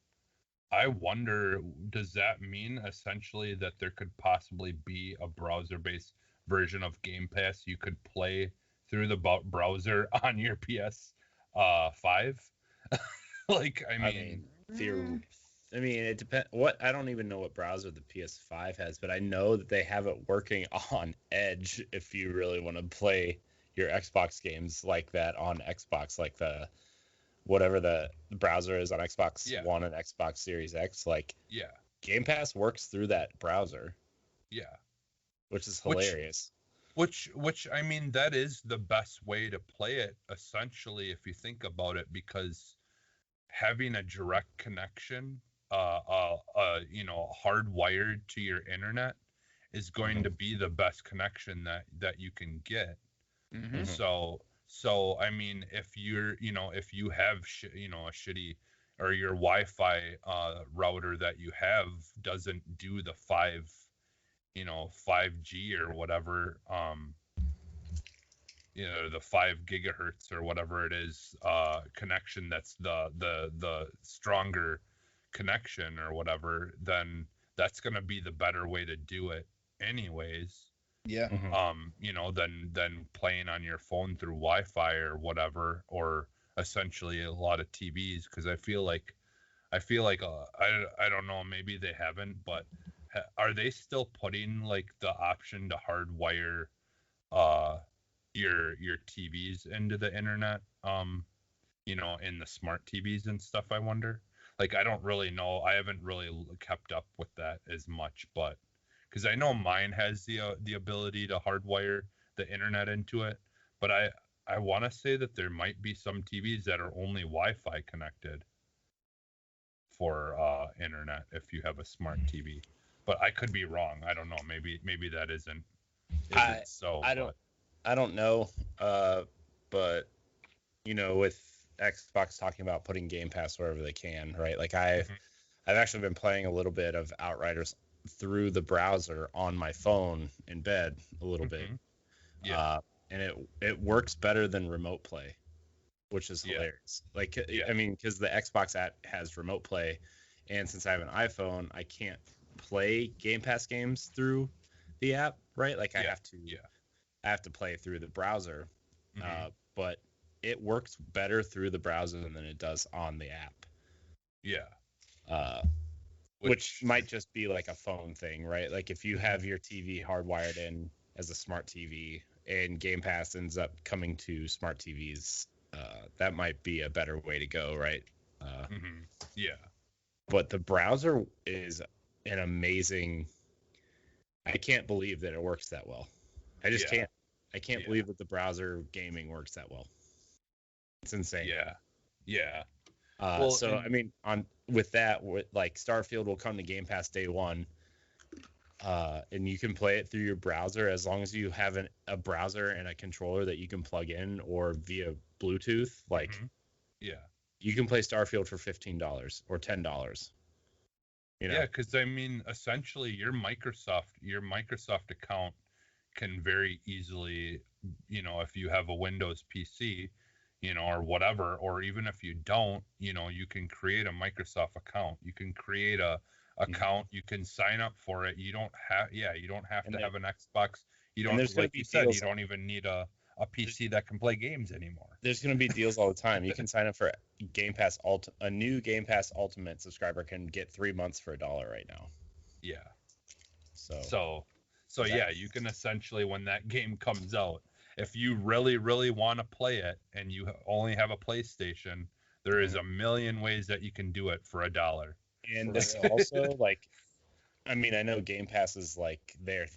I wonder, does that mean essentially that there could possibly be a browser based version of Game Pass you could play through the browser on your PS 5? Like, I mean I mean, it depends. I don't even know what browser the PS5 has, but I know that they have it working on Edge if you really want to play your Xbox games like that on Xbox, like the whatever the browser is on Xbox One and Xbox Series X. Like, Game Pass works through that browser. Yeah. Which is hilarious. Which I mean, that is the best way to play it, essentially, if you think about it, because having a direct connection, hardwired to your internet is going to be the best connection that you can get. Mm-hmm. So I mean, if you have a shitty, or your Wi-Fi router that you have doesn't do the 5G or whatever, the 5 gigahertz or whatever it is, connection, that's the stronger connection or whatever, then that's going to be the better way to do it anyways. Yeah. Than playing on your phone through Wi-Fi or whatever, or essentially a lot of TVs, because I feel like I don't know, maybe they haven't, but are they still putting like the option to hardwire your TVs into the internet, in the smart TVs and stuff? I wonder. Like, I don't really know. I haven't really kept up with that as much, but because I know mine has the ability to hardwire the internet into it, but I want to say that there might be some TVs that are only Wi-Fi connected for internet if you have a smart TV. But I could be wrong. I don't know. Maybe that isn't so. I don't know. But with Xbox talking about putting Game Pass wherever they can, right? Like I've actually been playing a little bit of Outriders through the browser on my phone in bed a little bit. Yeah. And it works better than remote play, which is hilarious. Like, I mean, because the Xbox app has remote play, and since I have an iPhone, I can't play Game Pass games through the app, right? Like I have to play through the browser, but it works better through the browser than it does on the app. Yeah. Which might just be like a phone thing, right? Like if you have your TV hardwired in as a smart TV and Game Pass ends up coming to smart TVs, that might be a better way to go, right? Yeah. But the browser is an amazing. I can't believe that it works that well. I just can't. I can't believe that the browser gaming works that well. It's insane. Yeah. I mean, with like Starfield will come to Game Pass day one, and you can play it through your browser as long as you have a browser and a controller that you can plug in or via Bluetooth. Like, you can play Starfield for $15 or $10. Yeah, because I mean, essentially, your Microsoft account can very easily, if you have a Windows PC, or whatever, or even if you don't, you can create a Microsoft account. You can create a account. You can sign up for it. You don't have to have an Xbox. You don't, like you said, you don't even need a PC that can play games anymore. There's going to be deals all the time. You can sign up for Game Pass a new Game Pass Ultimate subscriber can get 3 months for $1 right now. Yeah. So you can essentially, when that game comes out, if you really, really want to play it and you only have a PlayStation, there is a million ways that you can do it for $1. And this also, like, I mean, I know Game Pass is like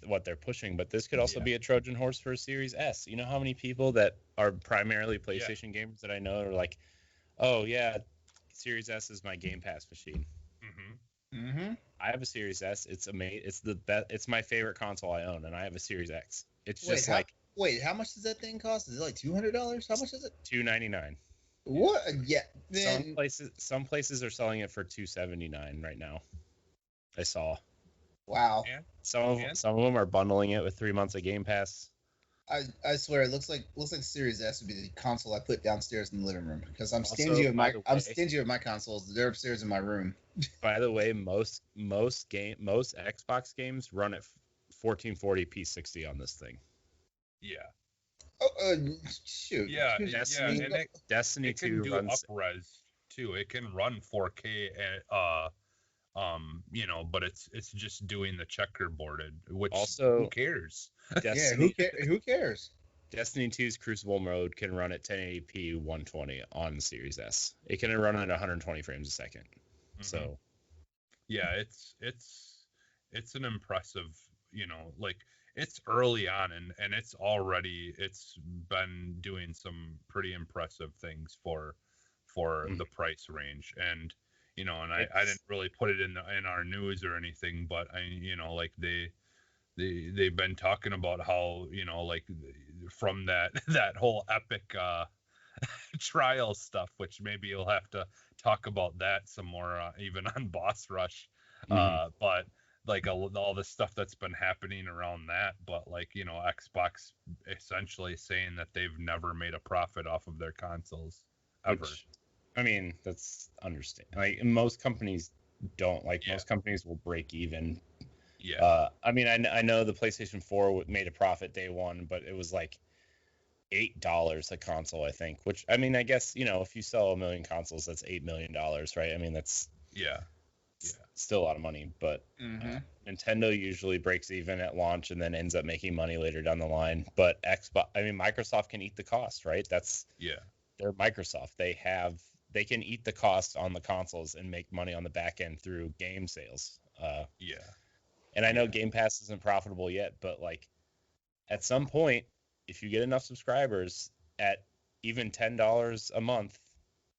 what they're pushing, but this could also be a Trojan horse for a Series S. You know how many people that are primarily PlayStation gamers that I know are like, oh yeah, Series S is my Game Pass machine. I have a Series S. It's amazing. It's the best. It's my favorite console I own, and I have a Series X. It's Wait, how much does that thing cost? Is it like $200? How much is it? $299. What? Yeah. Then... Some places are selling it for $279 right now. I saw. Wow. Yeah. Some of them are bundling it with 3 months of Game Pass. I swear, it looks like Series S would be the console I put downstairs in the living room, because I'm stingy with my consoles. They're upstairs in my room. By the way, most Xbox games run at 1440p 60 on this thing. Yeah. Oh, shoot. Yeah. Destiny it can 2 do runs up-res too. It can run 4K But it's just doing the checkerboarded, which Also, who cares? Destiny Who cares? Destiny 2's Crucible mode can run at 1080p 120 on Series S. It can run at 120 frames a second. So yeah, it's an impressive, like it's early on and it's been doing some pretty impressive things for the price range. And I didn't really put it in our news or anything, but like they've been talking about how like from that whole epic trial stuff, which maybe you'll have to talk about that some more, even on Boss Rush. But like all the stuff that's been happening around that, but like Xbox essentially saying that they've never made a profit off of their consoles ever. Which, I mean, that's understand. Like most companies don't. Like most companies will break even. Yeah. I mean, I know the PlayStation 4 made a profit day one, but it was like $8 a console, I think. Which, I mean, I guess if you sell 1 million consoles, that's $8 million, right? I mean, that's still a lot of money. But Nintendo usually breaks even at launch and then ends up making money later down the line. But Microsoft can eat the cost, right? They're Microsoft. They can eat the cost on the consoles and make money on the back end through game sales. And I know Game Pass isn't profitable yet, but like at some point, if you get enough subscribers at even $10 a month,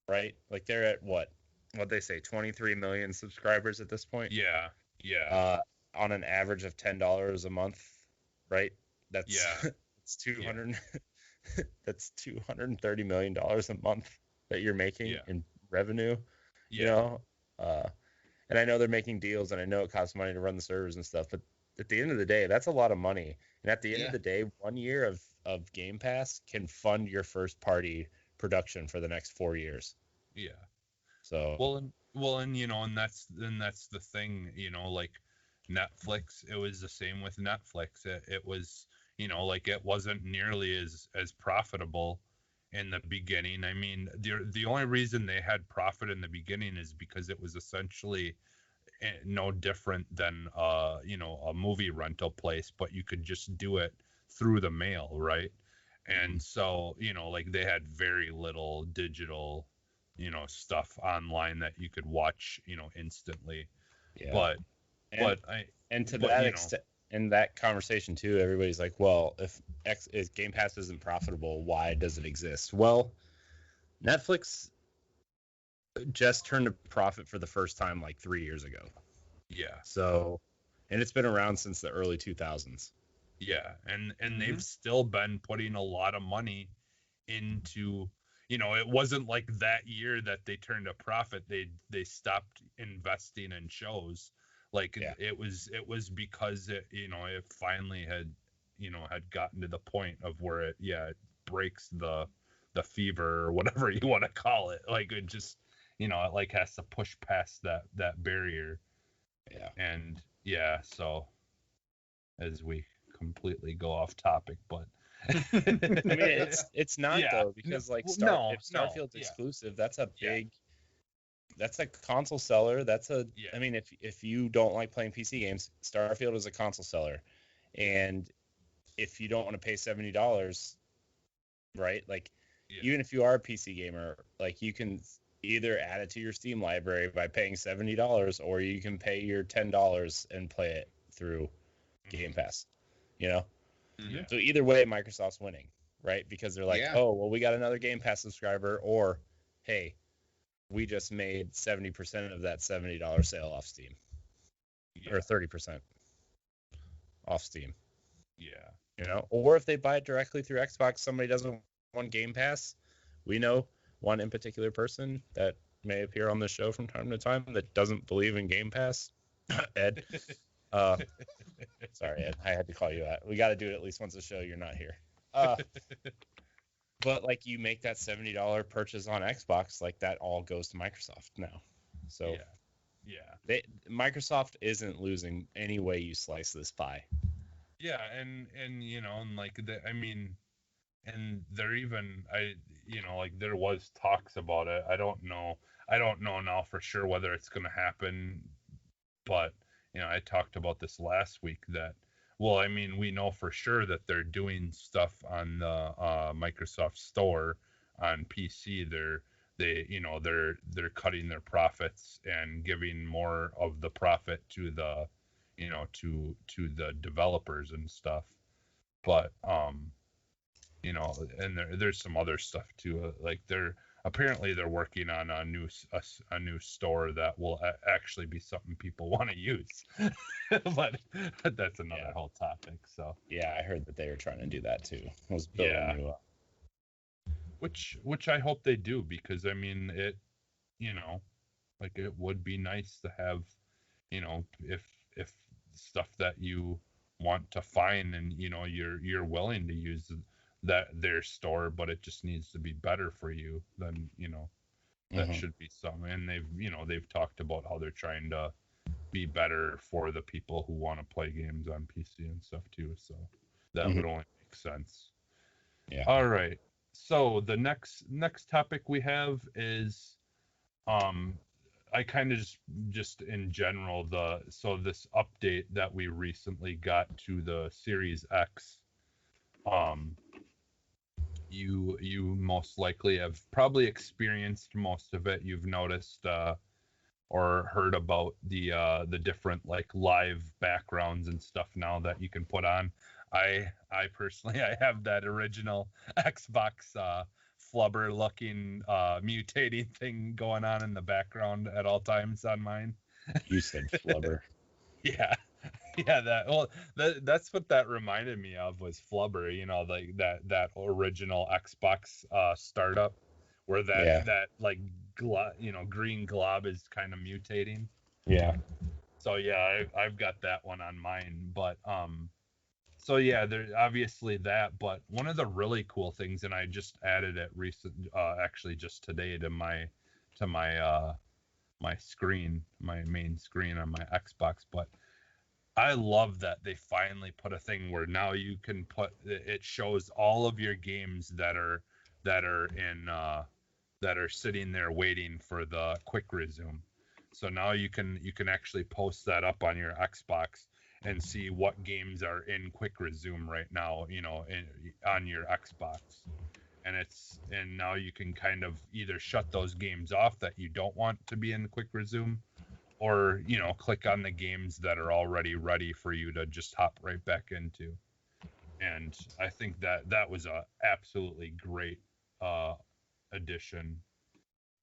right? Like they're at what'd they say, 23 million subscribers at this point? Yeah. On an average of $10 a month, right? That's it's 200. That's $230 million a month that you're making in revenue. And I know they're making deals, and I know it costs money to run the servers and stuff, but at the end of the day, that's a lot of money. And at the end of the day, 1 year of Game Pass can fund your first party production for the next 4 years. Yeah. So and that's the thing, like Netflix, it was the same with Netflix. It was, like it wasn't nearly as profitable in the beginning. I mean, the only reason they had profit in the beginning is because it was essentially no different than a movie rental place, but you could just do it through the mail, right? And so like they had very little digital stuff online that you could watch instantly. But to that extent, in that conversation too, everybody's like, well, if Game Pass isn't profitable, why does it exist? Well, Netflix just turned a profit for the first time like 3 years ago. So, and it's been around since the early 2000s. And they've still been putting a lot of money into, it wasn't like that year that they turned a profit, they stopped investing in shows. Like it was because it finally had gotten to the point of where it breaks the fever or whatever you want to call it. Like it just it like has to push past that barrier. And so as we completely go off topic, but I mean it's not though, because like if Starfield's exclusive, that's a big that's a console seller. I mean, if you don't like playing PC games, Starfield is a console seller. And if you don't want to pay $70, right? Like even if you are a PC gamer, like you can either add it to your Steam library by paying $70, or you can pay your $10 and play it through Game Pass. So either way, Microsoft's winning, right? Because they're like, oh, well, we got another Game Pass subscriber, or hey, we just made 70% of that $70 sale off Steam, or 30% off Steam. Or if they buy it directly through Xbox, somebody doesn't want Game Pass. We know one in particular person that may appear on the show from time to time that doesn't believe in Game Pass. Ed. Sorry, Ed. I had to call you out. We got to do it at least once a show. You're not here. But like you make that $70 purchase on Xbox, like that all goes to Microsoft now. So Microsoft isn't losing any way you slice this pie. And like I mean, and they're even like there was talks about it. I don't know now for sure whether it's going to happen but I talked about this last week that, well, I mean, we know for sure that they're doing stuff on the Microsoft Store on PC. They're cutting their profits and giving more of the profit to the to the developers and stuff. But and there's some other stuff too. Like apparently they're working on a new store that will actually be something people want to use. but that's another whole topic. So yeah, I heard that they were trying to do that too. Was building new which I hope they do, because I mean it like it would be nice to have if stuff that you want to find and you're willing to use their store, but it just needs to be better for you, then that should be something. And they've talked about how they're trying to be better for the people who want to play games on PC and stuff too, so that would only make sense. Yeah. All right, so the next topic we have is I kind of just in general this update that we recently got to the Series X. You most likely have probably experienced most of it. You've noticed or heard about the different like live backgrounds and stuff now that you can put on. I personally I have that original Xbox flubber looking mutating thing going on in the background at all times on mine. You said flubber. Yeah, that's what that reminded me of, was flubber, like that original Xbox startup where that like green glob is kind of mutating. Yeah. So yeah, I've got that one on mine, but so yeah, there's obviously that, but one of the really cool things, and I just added it actually just today to my my screen, my main screen on my Xbox, but I love that they finally put a thing where now you can it shows all of your games that are in that are sitting there waiting for the quick resume. So now you can actually post that up on your Xbox and see what games are in quick resume right now, on your Xbox. And now you can kind of either shut those games off that you don't want to be in quick resume, or click on the games that are already ready for you to just hop right back into. And I think that was a absolutely great addition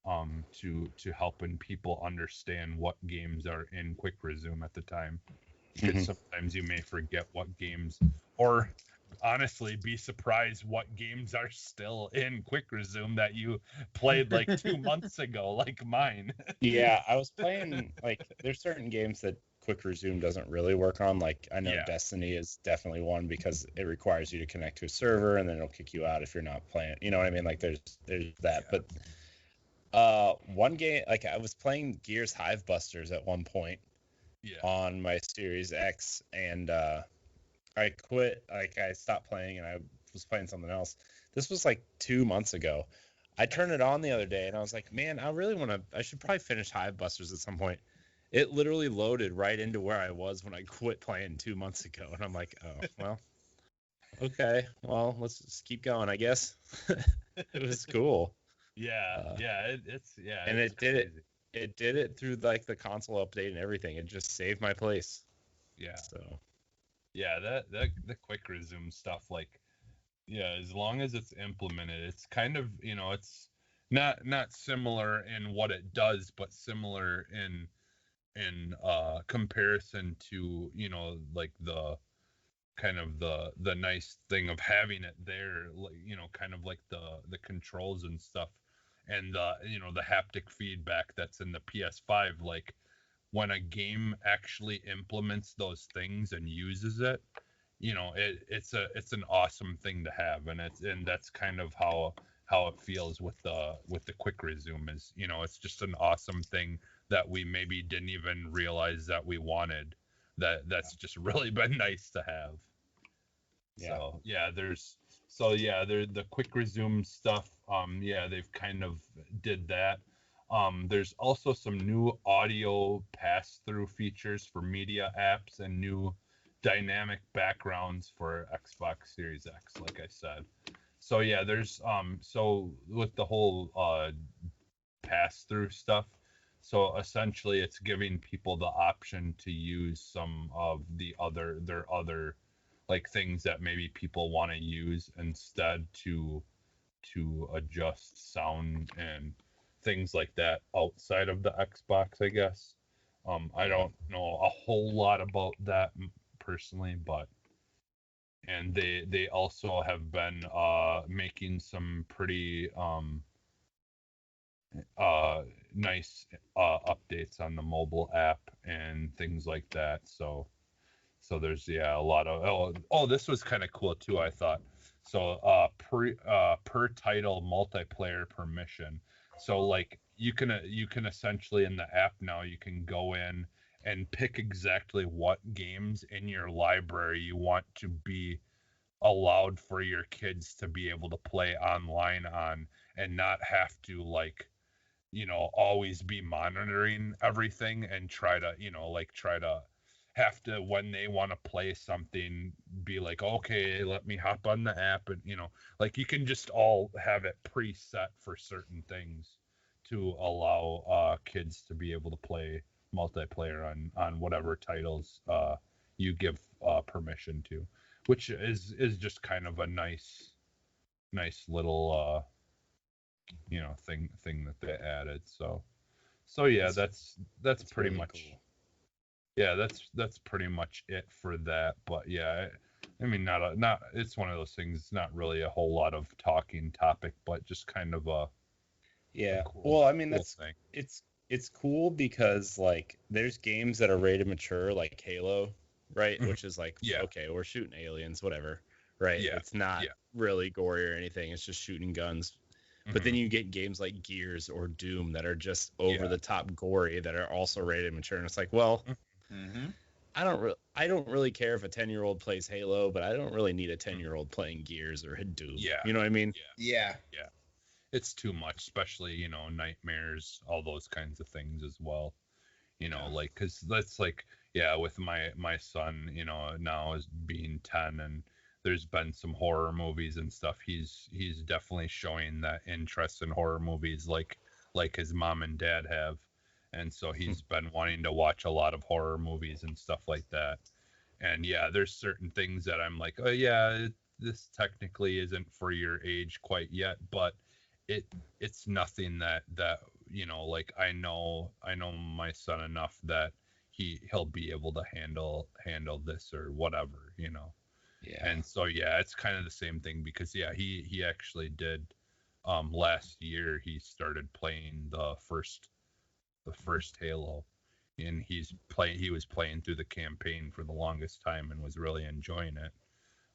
to helping people understand what games are in quick resume at the time, because sometimes you may forget what games, or honestly be surprised what games are still in quick resume that you played like 2 months ago, like mine. Yeah, I was playing, like, there's certain games that quick resume doesn't really work on. Like, I know Destiny is definitely one, because it requires you to connect to a server and then it'll kick you out if you're not playing. You know what I mean? Like, there's that. Yeah. But one game, like, I was playing Gears Hive Busters at one point on my Series X, and I quit. Like, I stopped playing and I was playing something else. This was like 2 months ago. I turned it on the other day and I was like, man, I should probably finish Hive Busters at some point. It literally loaded right into where I was when I quit playing 2 months ago. And I'm like, oh, well, okay, well, let's just keep going, I guess. It was cool. It's and it did crazy. It did it through like the console update and everything. It just saved my place. Yeah. So. Yeah, the quick resume stuff, like, as long as it's implemented, it's kind of, it's not similar in what it does, but similar in comparison to, like the kind of the nice thing of having it there, like, kind of like the controls and stuff, and the haptic feedback that's in the PS5. Like, when a game actually implements those things and uses it, it's an awesome thing to have. And that's kind of how it feels with the quick resume. Is, it's just an awesome thing that we maybe didn't even realize that we wanted, that's just really been nice to have. So there's the quick resume stuff. They've kind of did that. There's also some new audio pass-through features for media apps and new dynamic backgrounds for Xbox Series X, like I said. So yeah, there's so with the whole pass-through stuff, so essentially it's giving people the option to use some of their other like things that maybe people want to use instead to adjust sound and things like that outside of the Xbox, I guess. I don't know a whole lot about that personally, but and they also have been making some pretty nice updates on the mobile app and things like that. So there's a lot of this was kind of cool too, I thought. So per title multiplayer permission. So like you can essentially in the app now you can go in and pick exactly what games in your library you want to be allowed for your kids to be able to play online on and not have to like always be monitoring everything and try to have to when they want to play something be like, okay, let me hop on the app and like you can just all have it preset for certain things to allow kids to be able to play multiplayer on whatever titles you give permission to, which is just kind of a nice little thing that they added. So yeah, that's pretty really much cool. Yeah, that's pretty much it for that. But yeah, I mean, not it's one of those things. It's not really a whole lot of talking topic, but just kind of a cool, well, I mean, cool thing. it's cool because like there's games that are rated mature, like Halo, right? Mhm. Which is like, Yeah. okay, we're shooting aliens, whatever, right? Yeah. It's not really gory or anything. It's just shooting guns. But then you get games like Gears or Doom that are just over the top gory that are also rated mature, and it's like, well, I don't really care if a 10-year-old plays Halo, but I don't really need a 10-year-old playing Gears or Doom. Yeah. You know what I mean? Yeah. It's too much, especially nightmares, all those kinds of things as well. Like because that's like with my son, now is being 10 and there's been some horror movies and stuff. He's definitely showing that interest in horror movies like his mom and dad have, and so he's been wanting to watch a lot of horror movies and stuff like that. And there's certain things that I'm like, oh yeah, this technically isn't for your age quite yet, but it's nothing that like I know my son enough that he'll be able to handle this or whatever. And so it's kind of the same thing because he actually did last year he started playing the first Halo, and he was playing through the campaign for the longest time and was really enjoying it.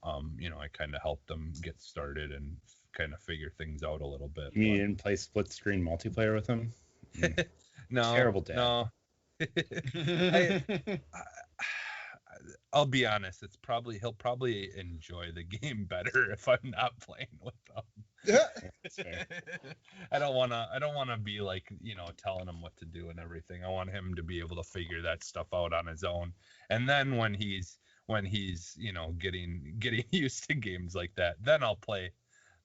I kind of helped them get started and kind of figure things out a little bit. You didn't play split screen multiplayer with him? No, Terrible dad. No. I'll be honest. He'll probably enjoy the game better if I'm not playing with him. That's fair. I don't wanna be like telling him what to do and everything. I want him to be able to figure that stuff out on his own. And then when he's getting used to games like that, then I'll play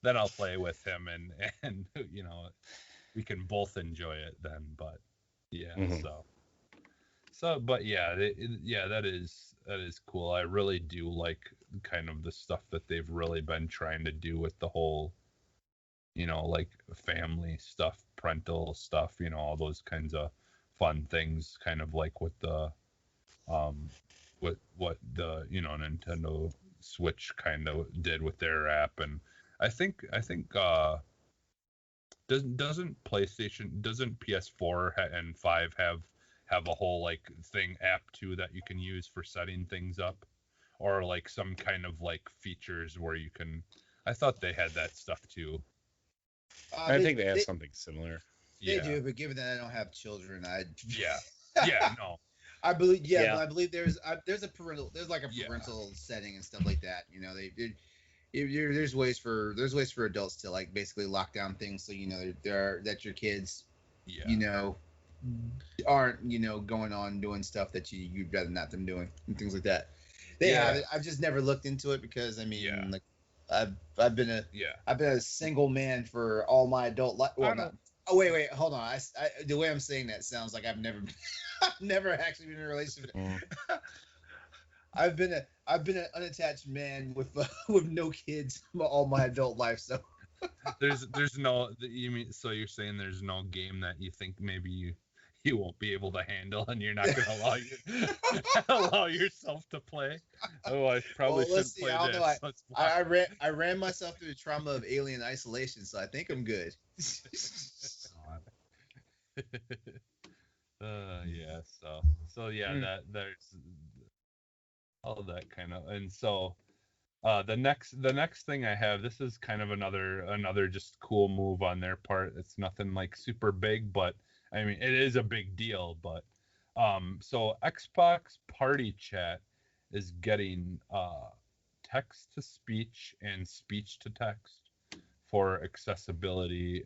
with him and we can both enjoy it then. But but that is cool. I really do like kind of the stuff that they've really been trying to do with the whole like family stuff, parental stuff, all those kinds of fun things, kind of like with the what the Nintendo Switch kind of did with their app. And I think doesn't PS4 and 5 have a whole like app too that you can use for setting things up, or like some kind of like features where you can. I thought they had that stuff too. I think they have something similar. They do, but given that I don't have children, no. I believe I believe there's a parental setting and stuff like that. There's ways for adults to like basically lock down things so that your kids you know, aren't, you know, going on doing stuff that you'd rather not them doing and things like that. They have it. I've just never looked into it because I mean, like, I've been a single man for all my adult life. Well, not. Oh wait, hold on. The way I'm saying that sounds like I've never I've never actually been in a relationship. I've been an unattached man with with no kids all my adult life. So there's no, you mean, so you're saying there's no game that you think maybe you won't be able to handle and you're not going to allow yourself to play? Oh, I probably shouldn't play this. I ran myself through the trauma of Alien Isolation, so I think I'm good. Yeah, so yeah, that there's all that kind of, and so the next thing I have, this is kind of another just cool move on their part. It's nothing like super big, but I mean it is a big deal. But so Xbox Party Chat is getting text to speech and speech to text for accessibility.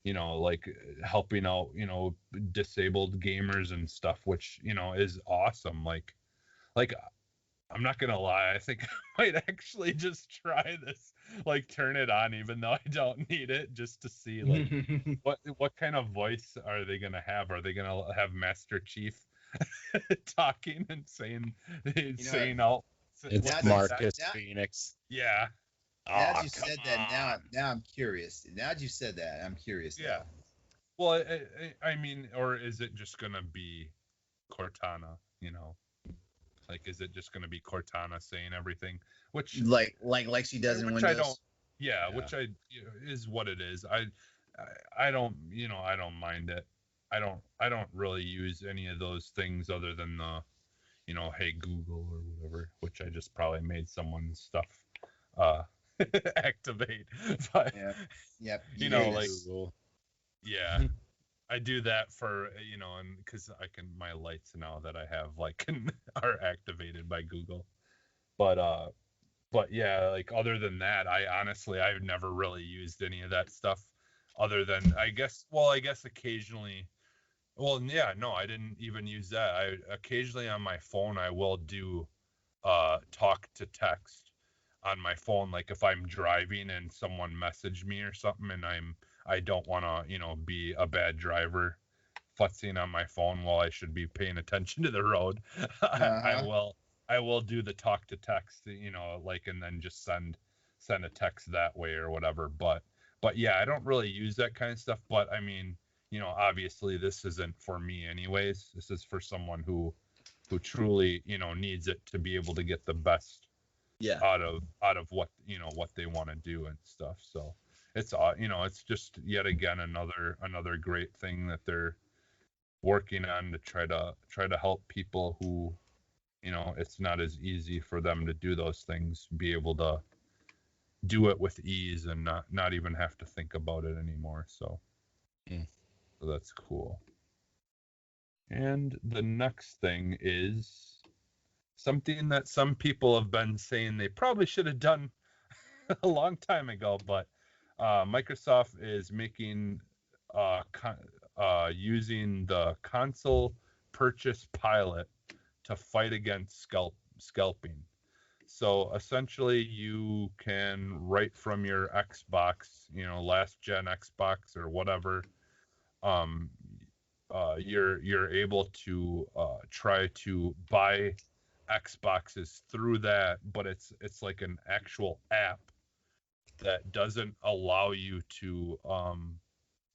You know, like helping out, you know, disabled gamers and stuff, which, you know, is awesome. Like I'm not gonna lie, I think I might actually just try this, like turn it on even though I don't need it, just to see like what kind of voice are they gonna have? Are they gonna have Master Chief talking and saying out? It's Marcus Phoenix. Yeah. Now that you said that, now I'm curious. Now that you said that, I'm curious. Yeah. Well, I mean, or is it just gonna be Cortana? You know, like, is it just gonna be Cortana saying everything? Which like she does in Windows. I don't. Yeah, which is what it is. I don't, you know, I don't mind it. I don't really use any of those things other than the, you know, hey Google or whatever, which I just probably made someone's stuff activate. But you know, like Google. Yeah, I do that for, you know, and because I can, my lights now that I have like are activated by Google. But yeah, like other than that, I've never really used any of that stuff other than I guess occasionally. Well, yeah, no, I didn't even use that. I occasionally on my phone I will do talk to text on my phone, like if I'm driving and someone messaged me or something and I don't want to, you know, be a bad driver futzing on my phone while I should be paying attention to the road. I will do the talk to text, you know, like, and then just send a text that way or whatever. But yeah, I don't really use that kind of stuff. But I mean, you know, obviously this isn't for me anyways. This is for someone who truly, you know, needs it to be able to get the best out of what, you know, what they want to do and stuff. So it's, you know, it's just yet again another great thing that they're working on to try to help people who, you know, it's not as easy for them to do those things, be able to do it with ease and not even have to think about it anymore. So that's cool. And the next thing is something that some people have been saying they probably should have done a long time ago, but Microsoft is making using the console purchase pilot to fight against scalping. So essentially you can, right from your Xbox, you know, last gen Xbox or whatever, you're able to try to buy Xboxes through that, but it's like an actual app that doesn't allow you to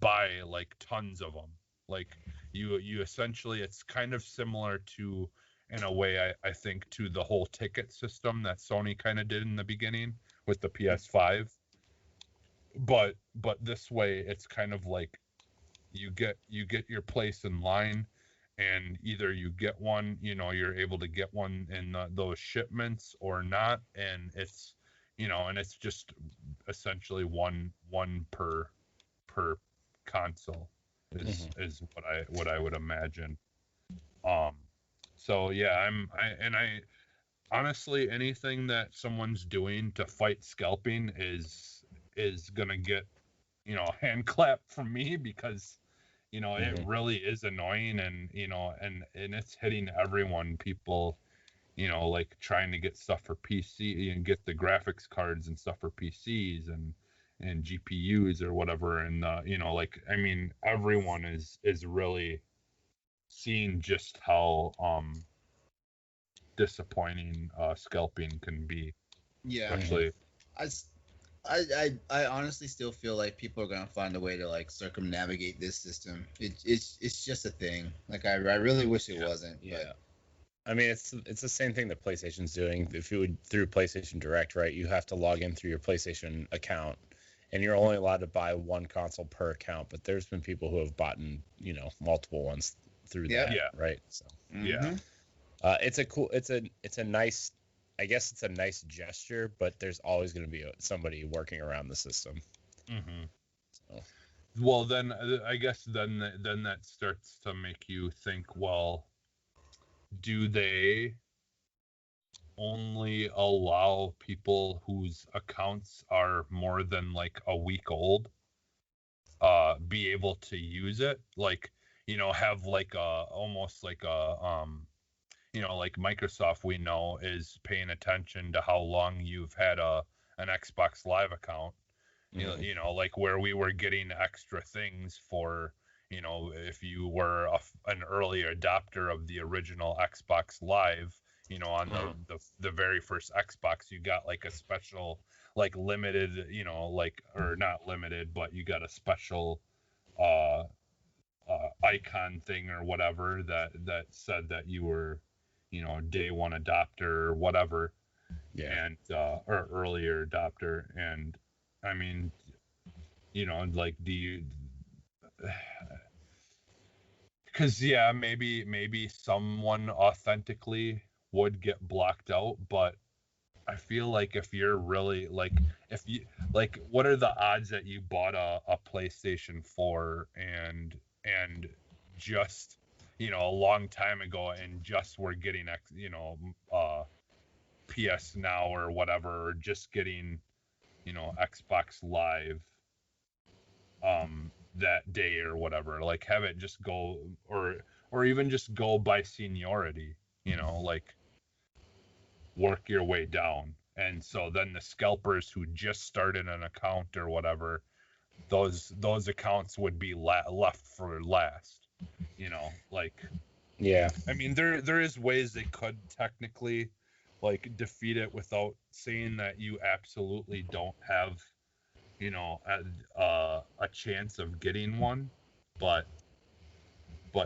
buy like tons of them. Like you essentially, it's kind of similar to, in a way, I think, to the whole ticket system that Sony kind of did in the beginning with the PS5. But this way, it's kind of like you get your place in line, and either you get one, you know, you're able to get one in those shipments or not, and it's, you know, and it's just essentially one per console is what I would imagine. So yeah, I honestly, anything that someone's doing to fight scalping is gonna get, hand clap from me, because it Mhm. really is annoying, and and it's hitting everyone. People, like trying to get stuff for PC and get the graphics cards and stuff for PCs and GPUs or whatever, and like, I mean, everyone is really seeing just how disappointing scalping can be, Yeah. especially. I, s- I honestly still feel like people are gonna find a way to like circumnavigate this system. It's just a thing. Like I really wish it wasn't. Yeah. I mean, it's the same thing that PlayStation's doing. If you would through PlayStation Direct, right, you have to log in through your PlayStation account, and you're only allowed to buy one console per account. But there's been people who have bought, multiple ones through Yep. that, Yeah. right? So Yeah. it's a nice, I guess it's a nice gesture, but there's always going to be somebody working around the system. Mm-hmm. So. Well, then I guess then that starts to make you think, well, do they only allow people whose accounts are more than like a week old be able to use it, like, have like a almost like a like Microsoft, we know, is paying attention to how long you've had an Xbox Live account. Like where we were getting extra things for, if you were an early adopter of the original Xbox Live, on the very first Xbox, you got like a special, like limited, like, or not limited, but you got a special uh, icon thing or whatever that said that you were, day one adopter or whatever, Yeah. and or earlier adopter, and I mean, like, do you? Because yeah, maybe someone authentically would get blocked out, but I feel like if you're really like, if you like, what are the odds that you bought a PlayStation 4 and just, a long time ago, and just were getting PS Now or whatever, or just getting, Xbox Live that day or whatever, like, have it just go, or even just go by seniority, like, work your way down. And so then the scalpers who just started an account or whatever, those accounts would be left for last, like, Yeah. I mean, there is ways they could technically like defeat it without saying that you absolutely don't have, a chance of getting one, but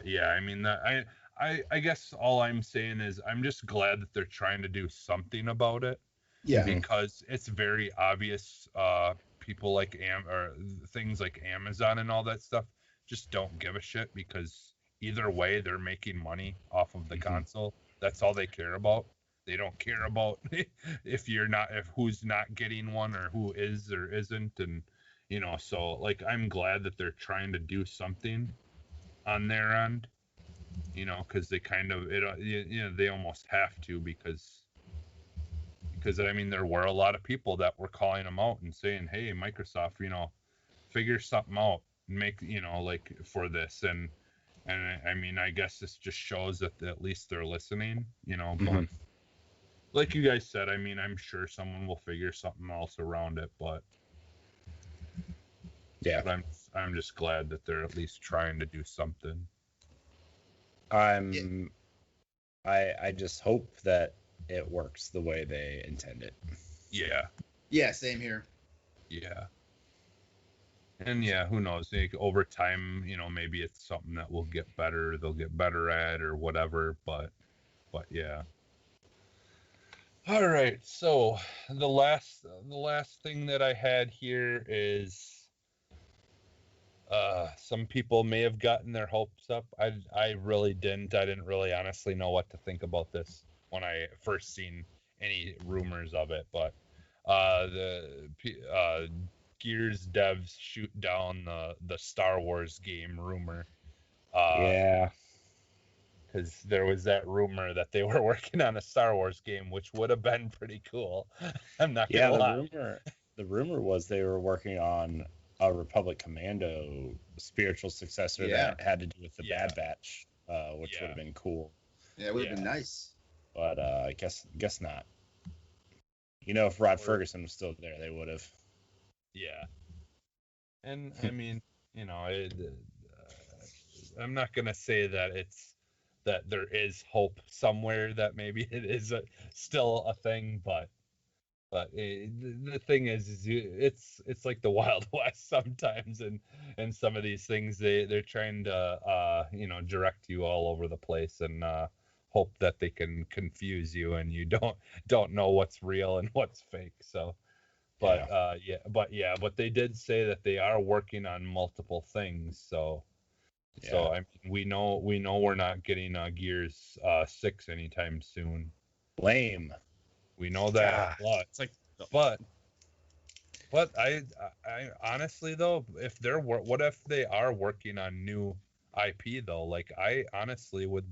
yeah, I mean, that I guess all I'm saying is I'm just glad that they're trying to do something about it, Yeah. because it's very obvious people like or things like Amazon and all that stuff just don't give a shit, because either way they're making money off of the console. That's all they care about. They don't care about if who's not getting one, or who is or isn't. And so, like, I'm glad that they're trying to do something on their end, because they kind of they almost have to, because I mean, there were a lot of people that were calling them out and saying, hey, Microsoft, figure something out and make, like, for this. And I mean, I guess this just shows that at least they're listening, but like you guys said, I mean, I'm sure someone will figure something else around it, but Yeah. but I'm just glad that they're at least trying to do something. I just hope that it works the way they intend it. Yeah. Yeah, same here. Yeah. And yeah, who knows? Like, over time, maybe it's something that will get better. They'll get better at, or whatever. But yeah. All right. So the last thing that I had here is, some people may have gotten their hopes up. I really didn't. I didn't really honestly know what to think about this when I first seen any rumors of it. But the Gears devs shoot down the Star Wars game rumor. Yeah. Because there was that rumor that they were working on a Star Wars game, which would have been pretty cool. I'm not gonna lie. The rumor was they were working on a Republic Commando spiritual successor that had to do with the Bad Batch, which would have been cool. Yeah, it would have been nice. But I guess not. If Rod Ferguson was still there, they would have. Yeah. And I mean, I'm not gonna say that there is hope somewhere that maybe it is still a thing, but the thing is it's like the Wild West sometimes, and some of these things they're trying to direct you all over the place and hope that they can confuse you and you don't know what's real and what's fake. So, but but they did say that they are working on multiple things. So I mean, we know we're not getting Gears 6 anytime soon. Lame. We know that, it's like, but I honestly though, what if they are working on new IP though? Like I honestly would.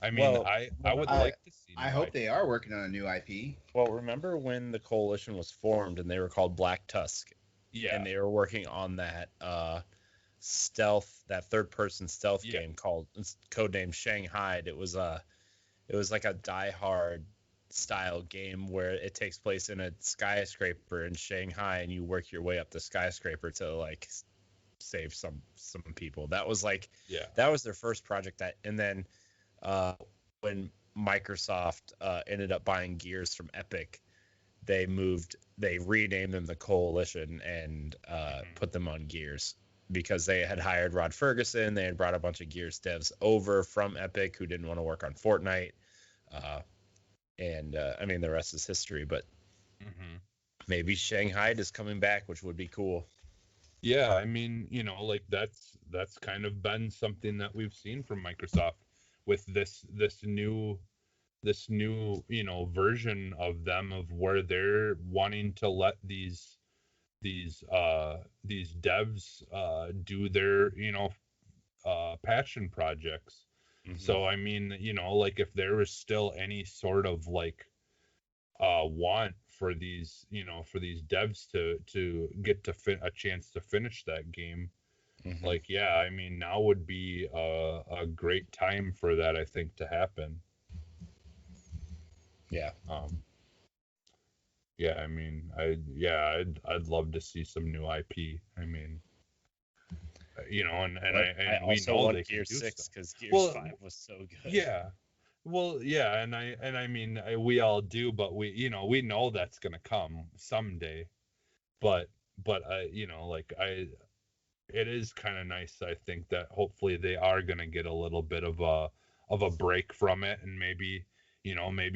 I mean, I would like to see. I hope they are working on a new IP. Well, remember when the coalition was formed and they were called Black Tusk? Yeah. And they were working on that third-person stealth game called codenamed Shanghai. It was like a Die Hard style game where it takes place in a skyscraper in Shanghai and you work your way up the skyscraper to like save some people. That was that was their first project. And then when Microsoft ended up buying Gears from Epic, they renamed them the Coalition and put them on Gears because they had hired Rod Ferguson. They had brought a bunch of Gears devs over from Epic who didn't want to work on Fortnite. I mean, the rest is history, but maybe Shanghai is coming back, which would be cool. Yeah, I mean, like that's kind of been something that we've seen from Microsoft with this new version of them, of where they're wanting to let these devs do their passion projects. So I mean, like if there was still any sort of like want for these devs to get a chance to finish that game, like I mean now would be a great time for that, I think, to happen. I mean, I'd love to see some new IP. I mean, and I we also know want they can Gears do 6 stuff. because Gears 5 was so good. Yeah. Well, yeah, and I mean, we all do, but we know that's gonna come someday. But it is kind of nice, I think, that hopefully they are gonna get a little bit of a break from it, and maybe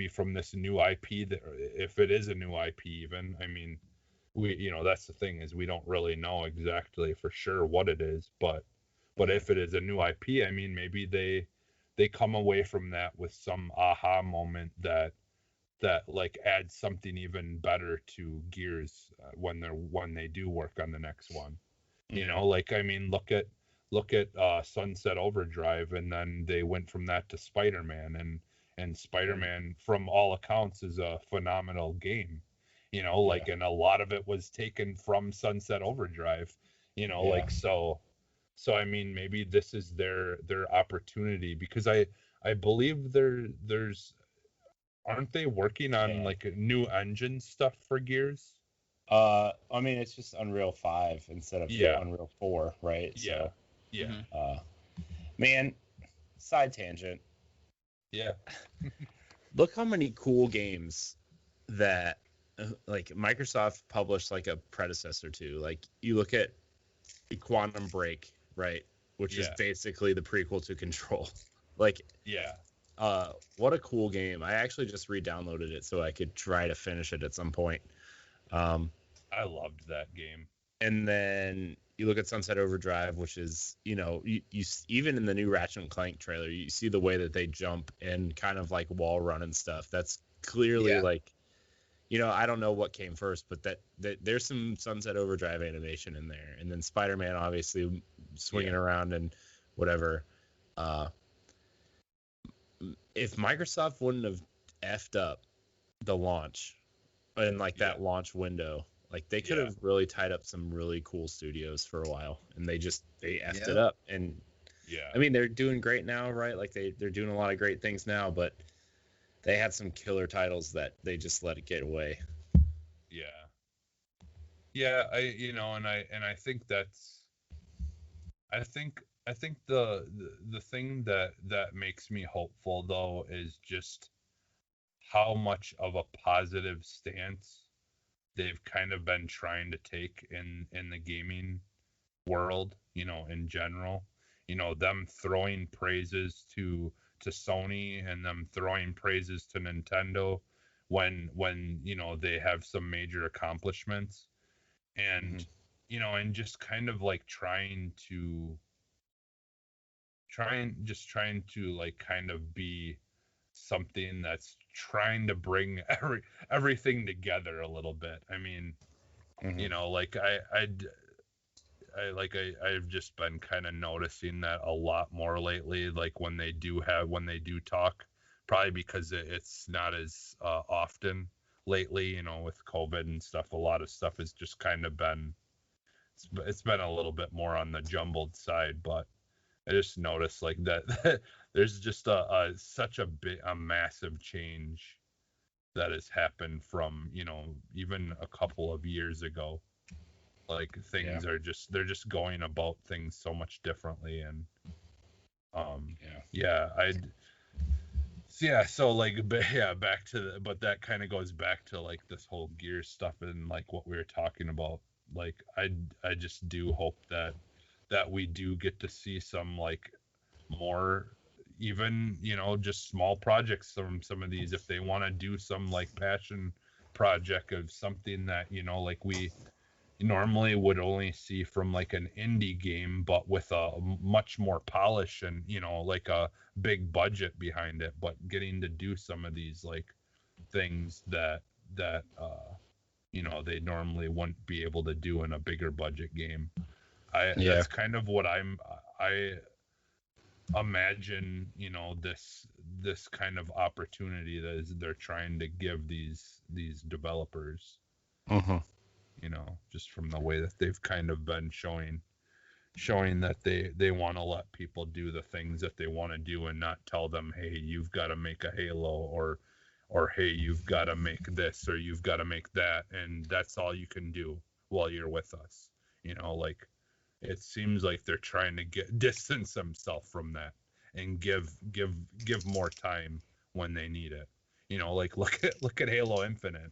from this new IP, that if it is a new IP even, I mean, we that's the thing, is we don't really know exactly for sure what it is, but if it is a new IP, I mean, maybe they come away from that with some aha moment that like adds something even better to Gears when they do work on the next one. Like, I mean, look at Sunset Overdrive, and then they went from that to Spider-Man, and Spider-Man, from all accounts, is a phenomenal game. Like, and a lot of it was taken from Sunset Overdrive. Like, so I mean, maybe this is their opportunity, because I believe there's aren't they working on like a new engine stuff for Gears? I mean, it's just Unreal 5 instead of Unreal 4, right? Yeah. So, yeah. Man, side tangent. Yeah. Look how many cool games that like Microsoft published like a predecessor to. Like, you look at Quantum Break, right? Which is basically the prequel to Control. Like, what a cool game. I actually just re-downloaded it so I could try to finish it at some point. I loved that game. And then you look at Sunset Overdrive, which is, you even in the new Ratchet and Clank trailer, you see the way that they jump and kind of like wall run and stuff. That's clearly like, I don't know what came first, but that there's some Sunset Overdrive animation in there. And then Spider-Man, obviously, swinging around and whatever. If Microsoft wouldn't have effed up the launch and like that launch window, Like they could have really tied up some really cool studios for a while, and they effed it Yeah. up. And Yeah. I mean, they're doing great now, right? Like they're doing a lot of great things now, but they had some killer titles that they just let it get away. Yeah. Yeah, and I think that's I think the thing that makes me hopeful though is just how much of a positive stance they've kind of been trying to take in the gaming world, in general. Them throwing praises to Sony and them throwing praises to Nintendo when they have some major accomplishments, Mm-hmm. and and just kind of like trying to like kind of be something that's trying to bring everything together a little bit. I mean, Mm-hmm. like I've just been kind of noticing that a lot more lately, like when they do talk, probably because it's not as often lately, with COVID and stuff. A lot of stuff has just kind of been it's been a little bit more on the jumbled side, but I just noticed like that there's just such a massive change that has happened from even a couple of years ago. Like Yeah. things are they're just going about things so much differently, and Yeah. yeah, so like, but yeah, back to but that kind of goes back to like this whole gear stuff and like what we were talking about. Like I just do hope that we do get to see some like more, even just small projects from some of these, if they want to do some like passion project of something that like we normally would only see from like an indie game, but with a much more polish and like a big budget behind it, but getting to do some of these like things that they normally wouldn't be able to do in a bigger budget game. I Yeah. That's kind of what I imagine, this kind of opportunity that they're trying to give these developers, Mm-hmm. just from the way that they've kind of been showing that they want to let people do the things that they want to do and not tell them, hey, you've got to make a Halo, or hey, you've got to make this, or you've got to make that, and that's all you can do while you're with us. Like it seems like they're trying to distance themselves from that and give more time when they need it. Like look at Halo Infinite.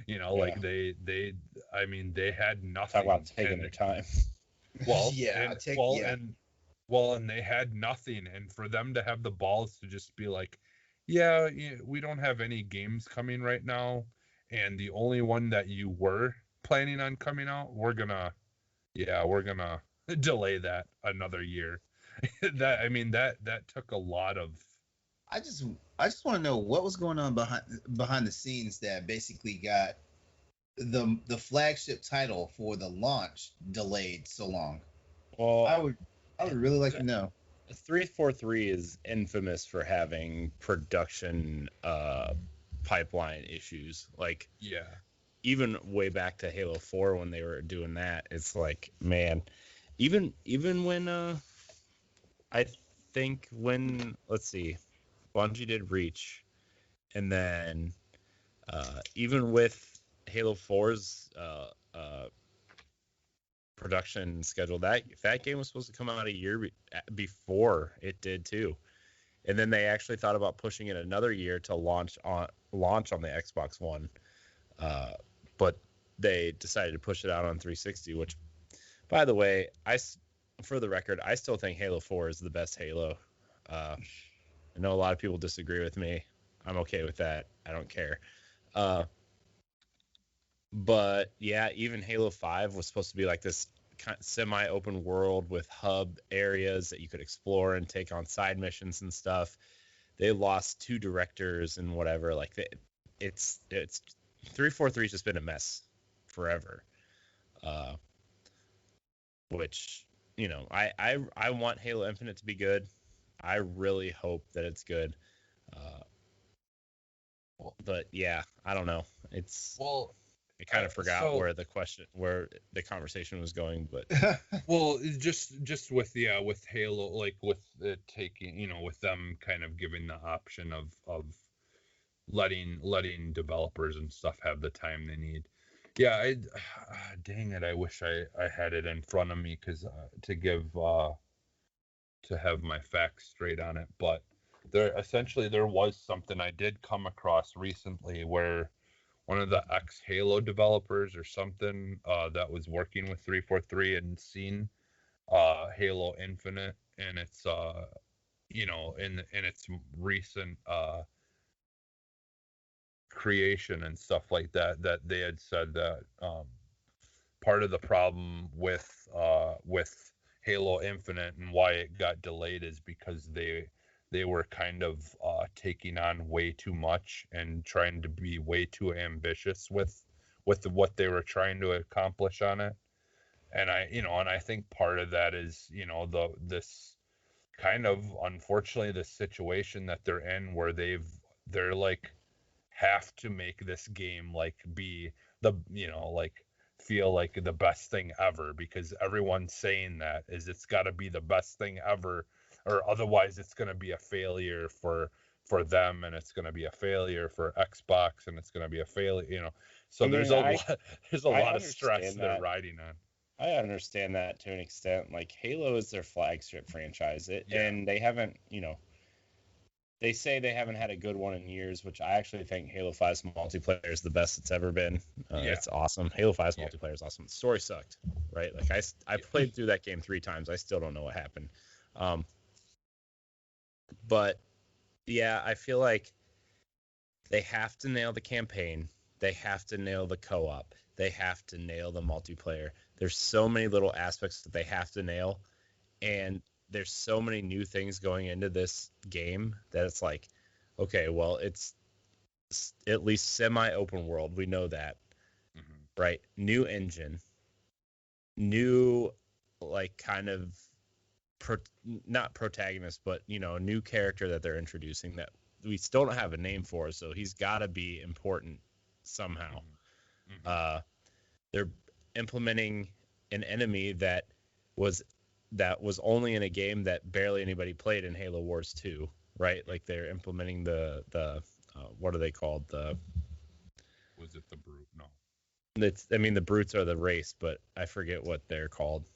Yeah. Like they I mean, they had Talk about nothing, taking and their time. well Yeah, and take well yeah. and well and they had nothing, and for them to have the balls to just be like, yeah, we don't have any games coming right now, and the only one that you were planning on coming out, we're gonna delay that another year. That took a lot of. I just I just want to know what was going on behind the scenes that basically got the flagship title for the launch delayed so long. Well, I would I would really like to know. 343 is infamous for having production pipeline issues. Like Yeah. even way back to Halo 4 when they were doing that, it's like, man, even when I think when, let's see, Bungie did Reach, and then even with Halo 4's production schedule, that game was supposed to come out a year before it did too. And then they actually thought about pushing it another year to launch on the Xbox One, but they decided to push it out on 360. Which, by the way, for the record, I still think Halo 4 is the best Halo. I know a lot of people disagree with me. I'm okay with that. I don't care. But yeah, even Halo 5 was supposed to be like this kind of semi-open world with hub areas that you could explore and take on side missions and stuff. They lost 2 directors and whatever. Like it's 343's just been a mess forever. Which I want Halo Infinite to be good. I really hope that it's good. But yeah, I don't know. It's Well, I kind of forgot where the conversation was going, but well, just with with Halo, like with it taking, with them kind of giving the option of letting developers and stuff have the time they need. Yeah, dang it, I wish I had it in front of me because to have my facts straight on it, but there was something I did come across recently where one of the ex Halo developers or something that was working with 343 and seen Halo Infinite and its in its recent creation and stuff like that, that they had said that part of the problem with Halo Infinite and why it got delayed is because they were kind of taking on way too much and trying to be way too ambitious with what they were trying to accomplish on it. And I think part of that is, this kind of, unfortunately, the situation that they're in where they're like have to make this game like be the, like feel like the best thing ever, because everyone's saying that is it's got to be the best thing ever, or otherwise it's going to be a failure for them, and it's going to be a failure for Xbox, and it's going to be a failure. So there's a lot of stress they're riding on. I understand that to an extent. Like, Halo is their flagship franchise, and they haven't, they say they haven't had a good one in years, which I actually think Halo 5's multiplayer is the best it's ever been. It's awesome. Halo 5's multiplayer is awesome. The story sucked, right? Like, I played through that game 3 times. I still don't know what happened. But yeah, I feel like they have to nail the campaign. They have to nail the co-op. They have to nail the multiplayer. There's so many little aspects that they have to nail, and there's so many new things going into this game that it's like, okay, well, it's at least semi-open world. We know that, right? New engine, new, like, kind of not protagonist, but new character that they're introducing that we still don't have a name for, so he's got to be important somehow. They're implementing an enemy that was only in a game that barely anybody played in Halo Wars 2, right? Like, they're implementing the what are they called? Was it the Brute? No. The Brutes are the race, but I forget what they're called.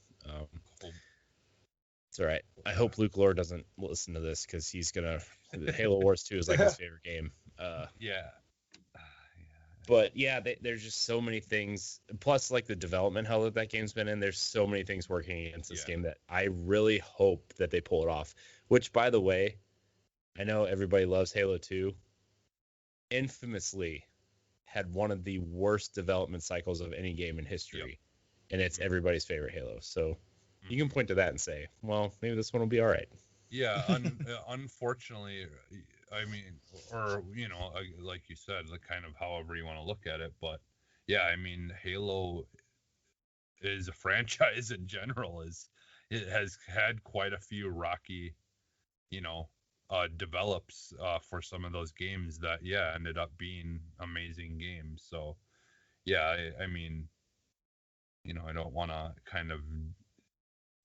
It's all right. I hope Luke Lore doesn't listen to this, because he's gonna. Halo Wars 2 is like his favorite game. But yeah, there's just so many things. Plus, like, the development hell that game's been in, there's so many things working against this game that I really hope that they pull it off. Which, by the way, I know everybody loves Halo 2. Infamously had one of the worst development cycles of any game in history. And it's everybody's favorite Halo. So you can point to that and say, well, maybe this one will be all right. Yeah, unfortunately, I mean, or, like you said, like, kind of however you want to look at it, but yeah, I mean, Halo is a franchise in general, it has had quite a few rocky, develops for some of those games that ended up being amazing games. So yeah, I mean, I don't want to kind of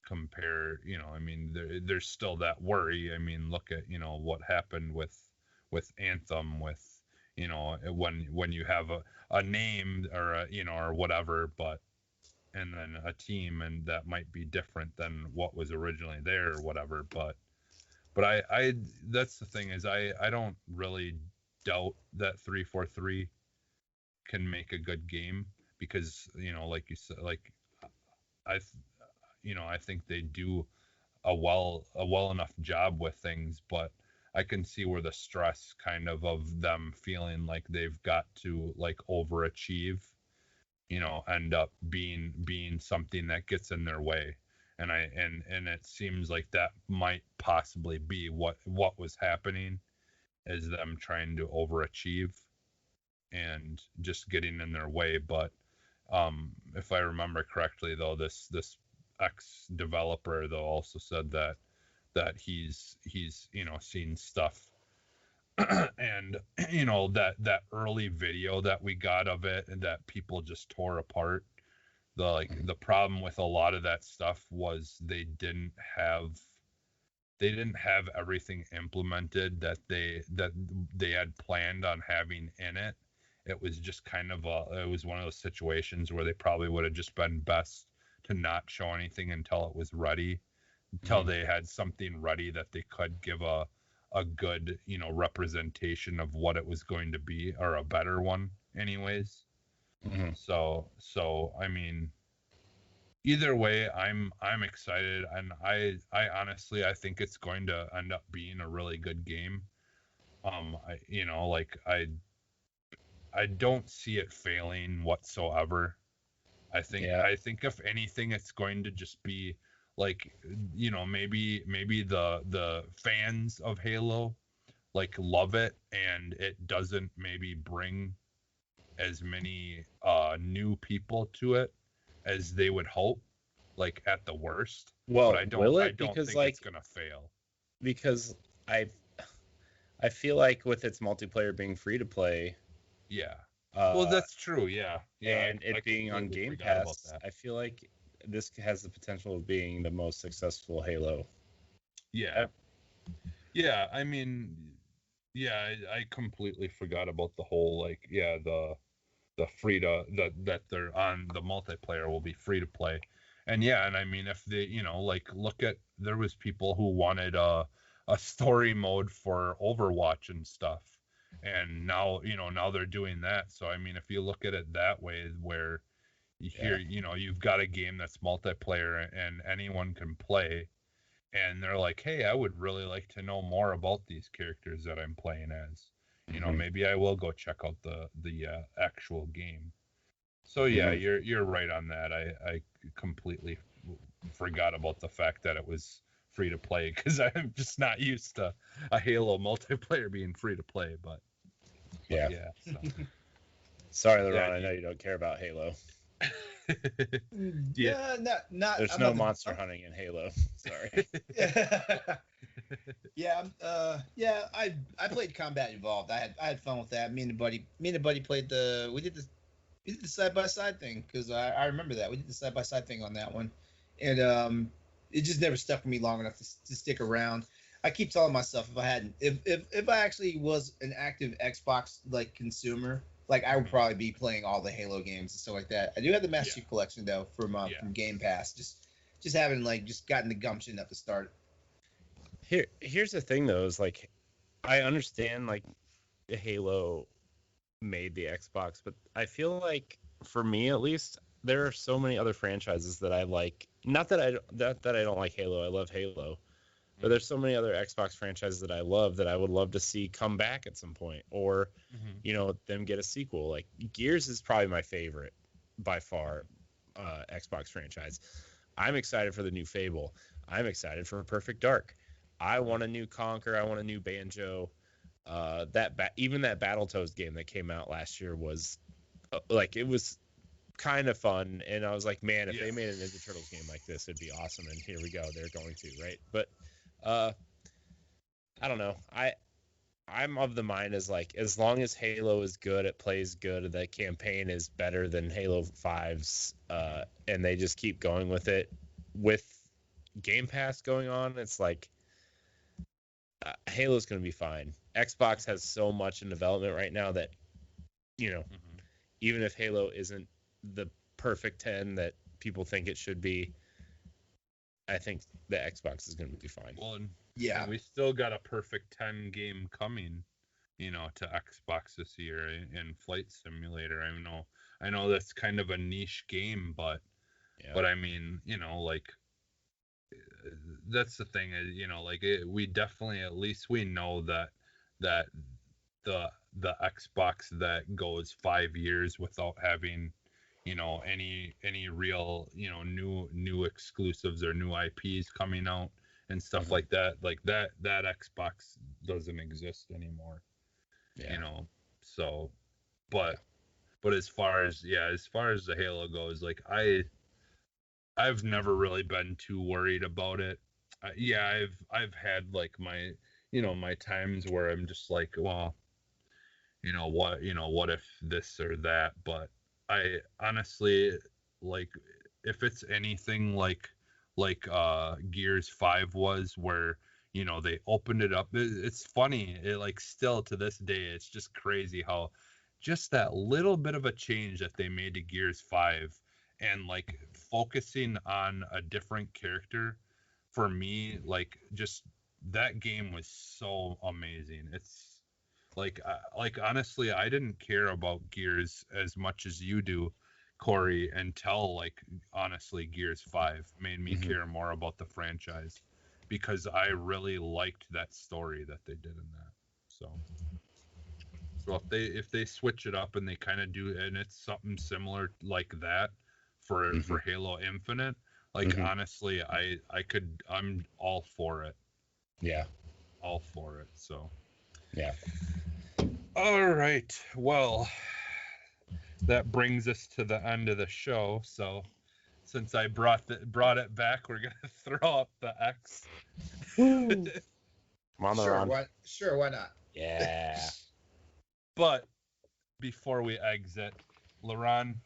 compare, I mean, there's still that worry. I mean, look at, what happened with Anthem, with, when you have a name or or whatever, but and then a team, and that might be different than what was originally there or whatever. But I that's the thing, is I don't really doubt that 343 can make a good game, because, like you said, like, I I think they do a well enough job with things, but I can see where the stress kind of them feeling like they've got to, like, overachieve, end up being something that gets in their way. And it seems like that might possibly be what was happening, is them trying to overachieve and just getting in their way. But if I remember correctly, though, this ex developer, though, also said that he's seen stuff And that early video that we got of it and that people just tore apart. The problem with a lot of that stuff was they didn't have everything implemented that they had planned on having in it. It was just it was one of those situations where they probably would have just been best to not show anything until it was ready, until they had something ready that they could give a good, representation of what it was going to be, or a better one anyways. So I mean, either way, I'm excited, and I honestly, I think it's going to end up being a really good game. I don't see it failing whatsoever. I think if anything, it's going to just be like, maybe the fans of Halo like love it, and it doesn't maybe bring as many new people to it as they would hope, like at the worst. Well, But I don't will I it? don't Because think it's gonna fail. because I I feel like with its multiplayer being free to play, Yeah. Well, uh, that's true. Yeah. Yeah. and I it being on completely Game forgot about Pass, that. I feel like this has the potential of being the most successful Halo. Yeah. Yeah. I mean, yeah, I completely forgot about the whole, like, yeah, the free to that they're on, the multiplayer will be free to play. And yeah, and I mean, if they, like, look at, there was people who wanted a story mode for Overwatch and stuff, and now they're doing that. So I mean, if you look at it that way, where here, you've got a game that's multiplayer and anyone can play, and they're like, hey, I would really like to know more about these characters that I'm playing as. Maybe I will go check out the actual game. So yeah, you're right on that. I completely forgot about the fact that it was free to play, because I'm just not used to a Halo multiplayer being free to play. But Yeah. So. Sorry, LeRon, Yeah, I know you don't care about Halo. Yeah, not. There's I'm no not monster hunting in Halo. Sorry. Yeah, yeah. I played Combat Evolved. I had fun with that. Me and a buddy played we did the side by side thing, because I remember that we did the side by side thing on that one, and it just never stuck with me long enough to stick around. I keep telling myself, if I actually was an active Xbox like consumer, like I would probably be playing all the Halo games and stuff like that. I do have the Master Chief Collection though from Game Pass. Just having just gotten the gumption up to start. Here's the thing though, is like I understand like Halo made the Xbox, but I feel like for me at least, there are so many other franchises that I like. Not that I don't like Halo. I love Halo. But there's so many other Xbox franchises that I love that I would love to see come back at some point, or them get a sequel. Like Gears is probably my favorite by far Xbox franchise. I'm excited for the new Fable. I'm excited for Perfect Dark. I want a new Conquer. I want a new Banjo. Even that Battletoads game that came out last year was it was kind of fun, and I was like, man, if they made a Ninja Turtles game like this, it'd be awesome. And here we go, they're going to, right? But I don't know. I'm of the mind as long as Halo is good, it plays good, the campaign is better than Halo 5's, and they just keep going with it. With Game Pass going on, it's like Halo's going to be fine. Xbox has so much in development right now that, even if Halo isn't the perfect 10 that people think it should be, I think the Xbox is going to be fine. Well, Yeah, and we still got a perfect 10 game coming, to Xbox this year in Flight Simulator. I know that's kind of a niche game, but I mean, that's the thing is, we definitely, at least we know that the Xbox that goes 5 years without having, any real, new exclusives or new IPs coming out and stuff like that Xbox doesn't exist anymore. So, but as far as the Halo goes, like I've never really been too worried about it. I've had like my my times where I'm just like, well, what if this or that? But I honestly, like, if it's anything like Gears 5 was, where they opened it up, it's funny, it like still to this day it's just crazy how just that little bit of a change that they made to Gears 5, and like focusing on a different character, for me, like, just that game was so amazing. It's like honestly, I didn't care about Gears as much as you do, Corey, until like honestly Gears 5 made me care more about the franchise, because I really liked that story that they did in that. So if they switch it up and they kind of do, and it's something similar like that for Halo Infinite, like honestly, I'm all for it. Yeah. All for it. So yeah. All right. Well, that brings us to the end of the show. So, since I brought it back, we're gonna throw up the X. Come on, LeRon. Sure, why not? Yeah. But before we exit, LeRon,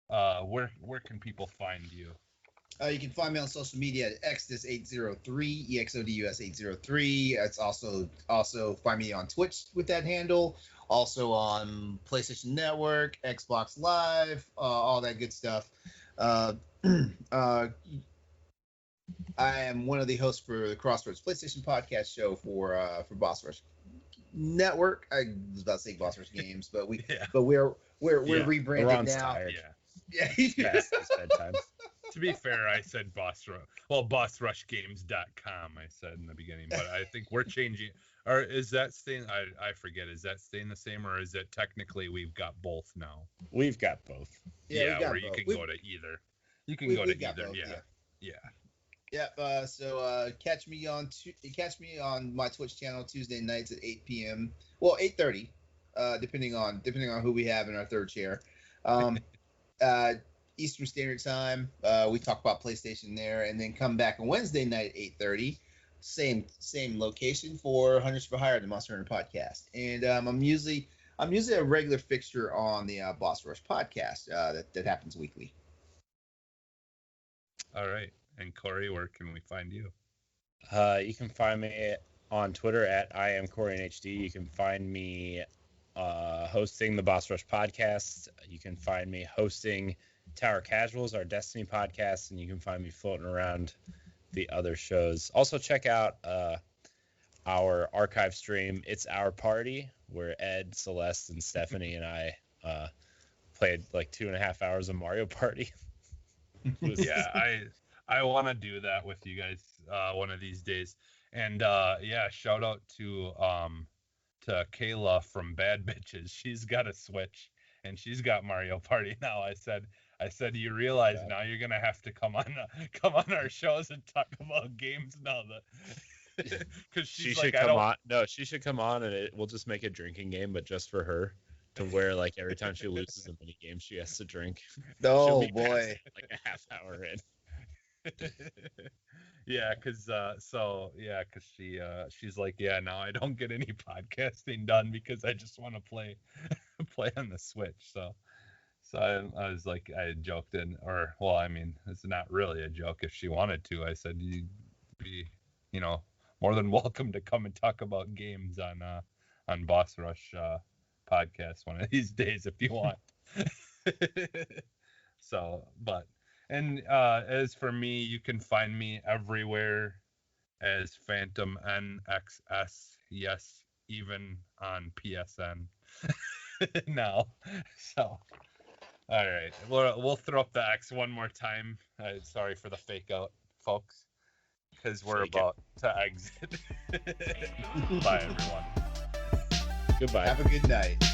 where can people find you? You can find me on social media at Exodus803, EXODUS803. It's also find me on Twitch with that handle. Also on PlayStation Network, Xbox Live, all that good stuff. I am one of the hosts for the Crossroads PlayStation podcast show for Boss Rush Network. I was about to say Boss Rush Games, but we're rebranded now. Tired. Yeah. It's bedtime. To be fair, I said BossRushGames.com. I said in the beginning, but I think we're changing. Or is that staying? I forget. Is that staying the same, or is it technically we've got both now? We've got both. Yeah, where you can go to either. You can go to either. Both, yeah. So catch me on my Twitch channel Tuesday nights at 8 p.m. Well, 8:30, depending on who we have in our third chair. Eastern Standard Time. We talk about PlayStation there, and then come back on Wednesday night at 8:30. Same location for Hunters for Hire, the Monster Hunter podcast. And I'm usually a regular fixture on the Boss Rush podcast that happens weekly. All right. And Corey, where can we find you? You can find me on Twitter at IamCoreyNHD. You can find me hosting the Boss Rush podcast. You can find me hosting Tower Casuals, our Destiny podcast, and you can find me floating around the other shows. Also, check out our archive stream, It's Our Party, where Ed, Celeste, and Stephanie and I played like 2.5 hours of Mario Party. Yeah, I want to do that with you guys one of these days. And shout out to Kayla from Bad Bitches. She's got a Switch and she's got Mario Party now. I said, you realize now you're gonna have to come on our shows and talk about games now, because she should come on. No, she should come on, and we'll just make a drinking game, but just for her, to where like every time she loses a mini game, she has to drink. Oh boy, like a half hour in. Because she's like, now I don't get any podcasting done because I just want to play on the Switch. So I was like, I joked it's not really a joke. If she wanted to, I said you'd be, more than welcome to come and talk about games on Boss Rush podcast one of these days if you want. As for me, you can find me everywhere as Phantom NXS. Yes, even on PSN now. So, all right, we'll throw up the X one more time. Sorry for the fake out, folks, because we're about to exit. Bye, everyone. Goodbye. Have a good night.